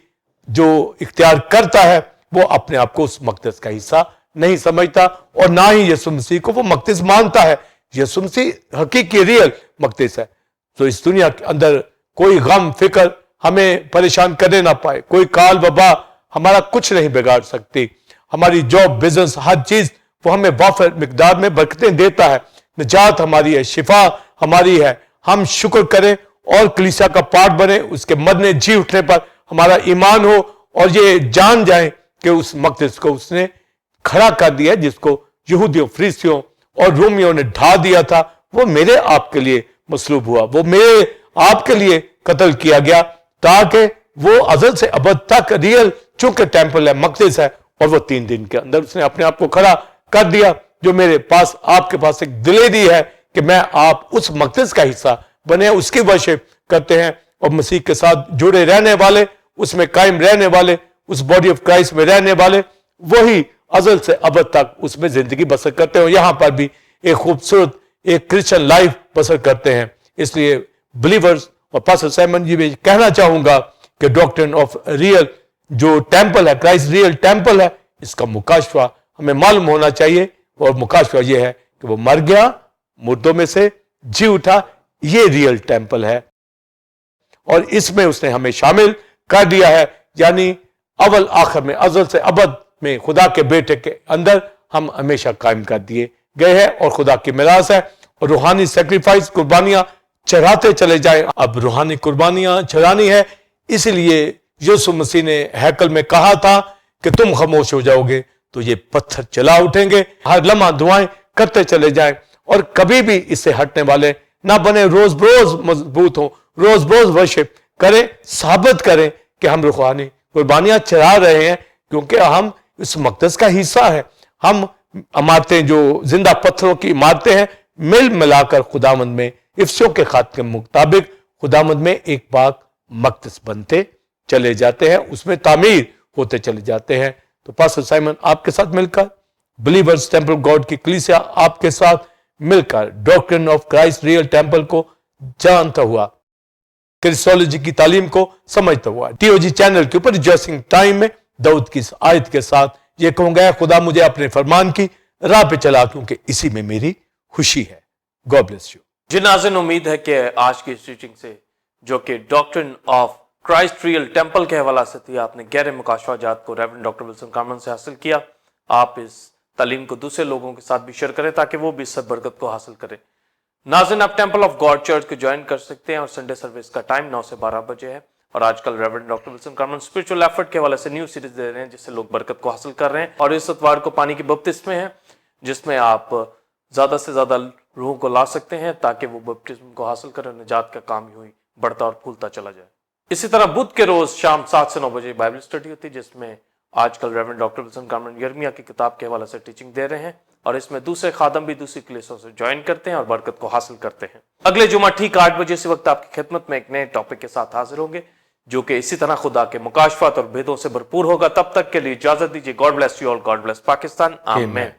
جو اختیار کرتا ہے وہ اپنے آپ کو اس مقدس کا حصہ نہیں سمجھتا, اور نہ ہی یسوع مسیح کو وہ مقدس مانتا ہے. یسوع مسیح حقیقی ریئل مقدس ہے. تو اس دنیا کے اندر کوئی غم فکر ہمیں پریشان کرنے نہ پائے, کوئی کال وبا ہمارا کچھ نہیں بگاڑ سکتی. ہماری جاب, بزنس, ہر چیز وہ ہمیں وافر مقدار میں برکتیں دیتا ہے. نجات ہماری ہے, شفا ہماری ہے. ہم شکر کریں اور کلیسیا کا پارٹ بنے, اس کے مرنے جی اٹھنے پر ہمارا ایمان ہو, اور یہ جان جائیں کہ اس مقدس کو اس نے کھڑا کر دیا, جس کو یہودیوں, فریسیوں اور رومیوں نے ڈھا دیا تھا, وہ میرے آپ کے لیے مصلوب ہوا, وہ میرے آپ کے لیے قتل کیا گیا, تاکہ وہ ازل سے ابد تک ریئل چونکہ ٹیمپل ہے, مقدس ہے, اور وہ 3 دن کے اندر اس نے اپنے آپ کو کھڑا کر دیا. جو میرے پاس آپ کے پاس ایک دلیری ہے کہ میں آپ اس مقدس کا حصہ بنے, اس کی ورشپ کرتے ہیں, اور مسیح کے ساتھ جڑے رہنے والے, اس میں قائم رہنے والے, اس باڈی آف کرائسٹ میں رہنے والے, وہی ازل سے ابد تک اس میں زندگی بسر کرتے ہیں, اور یہاں پر بھی ایک خوبصورت ایک کرسچن لائف بسر کرتے ہیں. اس لیے بلیورز اور پاسٹر سائمن جی میں کہنا چاہوں گا کہ ڈاکٹرن آف ریئل جو ٹیمپل ہے, کرائسٹ ریئل ٹیمپل ہے, اس کا مکاشفہ ہمیں معلوم ہونا چاہیے. اور مکاشفہ یہ ہے کہ وہ مر گیا, مردوں میں سے جی اٹھا, یہ ریئل ٹیمپل ہے, اور اس میں اس نے ہمیں شامل کر دیا ہے. یعنی اول آخر میں, ازل سے ابد میں خدا کے بیٹے کے اندر ہم ہمیشہ قائم کر دیے گئے ہیں, اور خدا کی میراث ہے. اور روحانی سیکریفائس, قربانیاں چڑھاتے چلے جائیں. اب روحانی قربانیاں چڑھانی ہے, اس لیے یسوع مسیح نے ہیکل میں کہا تھا کہ تم خاموش ہو جاؤ گے تو یہ پتھر چلا اٹھیں گے. ہر لمحہ دعائیں کرتے چلے جائیں, اور کبھی بھی اس سے ہٹنے والے نہ بنے. روز بروز مضبوط ہوں, روز بروز ورشپ کریں, ثابت کریں کہ ہم روحانی قربانیاں چڑھا رہے ہیں, کیونکہ ہم اس مقدس کا حصہ ہیں. ہم عمارتیں جو زندہ پتھروں کی عمارتیں ہیں, مل ملا کر خداوند میں افسیوں کے خط کے مطابق خداوند میں ایک پاک مقدس بنتے چلے جاتے ہیں, اس میں تعمیر ہوتے چلے جاتے ہیں. تو پاسٹر سائمن آپ کے ساتھ مل کر, بلیورز ٹیمپل گاڈ کی کلیسیا آپ کے ساتھ مل کر ڈاکٹرن آف کرائسٹ ریئل ٹیمپل کو جانتا ہوا, کرسٹولوجی کی تعلیم کو سمجھتا ہوا, ٹی او جی چینل کے اوپر ریجوائسنگ ٹائم میں داؤد کی اس آیت کے ساتھ یہ کہوں گا, خدا مجھے اپنے فرمان کی راہ پہ چلا کیونکہ اسی میں میری خوشی ہے. God bless you. جی ناظرین, امید ہے کہ آج کی اس ٹیچنگ سے جو کہ ڈاکٹرن آف क्राइस्ट रियल टेम्पल के हवाला से थी। आपने गहरे मुकाशवाजात को रेवरेंड डॉक्टर विल्सन कार्मन से हासिल किया। आप इस तालीम को दूसरे लोगों के साथ भी शेयर करें ताकि वो भी इस सब बरकत को हासिल करें। नाज़रीन, आप टेम्पल ऑफ गॉड चर्च को ज्वाइन कर सकते हैं और संडे सर्विस का टाइम 9 से 12 बजे है। और आजकल reverend doctor Wilson Karman spiritual effort के हवाले से न्यू सीरीज दे रहे हैं जिससे लोग बरकत को हासिल कर रहे हैं। और इस इतवार को पानी की बपतिस्मे है जिसमें आप ज्यादा से ज्यादा रूहों को ला सकते हैं ताकि वो बपतिस्म को हासिल करें, निजात का काम यूं ही बढ़ता और फूलता चला जाए। इसी तरह बुध के रोज शाम 7 से 9 बजे बाइबल स्टडी होती है जिसमें आजकल रेवरेंड डॉक्टर विल्सन कार्मन यिर्मयाह की किताब के हवाले से टीचिंग दे रहे हैं। और इसमें दूसरे खादम भी दूसरी कलीसियाओं से ज्वाइन करते हैं और बरकत को हासिल करते हैं। अगले जुमा ठीक 8 बजे इसी वक्त आपकी खिदमत में एक नए टॉपिक के साथ हाजिर होंगे जो कि इसी तरह खुदा के मुकाशफात और भेदों से भरपूर होगा। तब तक के लिए इजाजत दीजिए। God bless you all, God bless Pakistan, आमीन।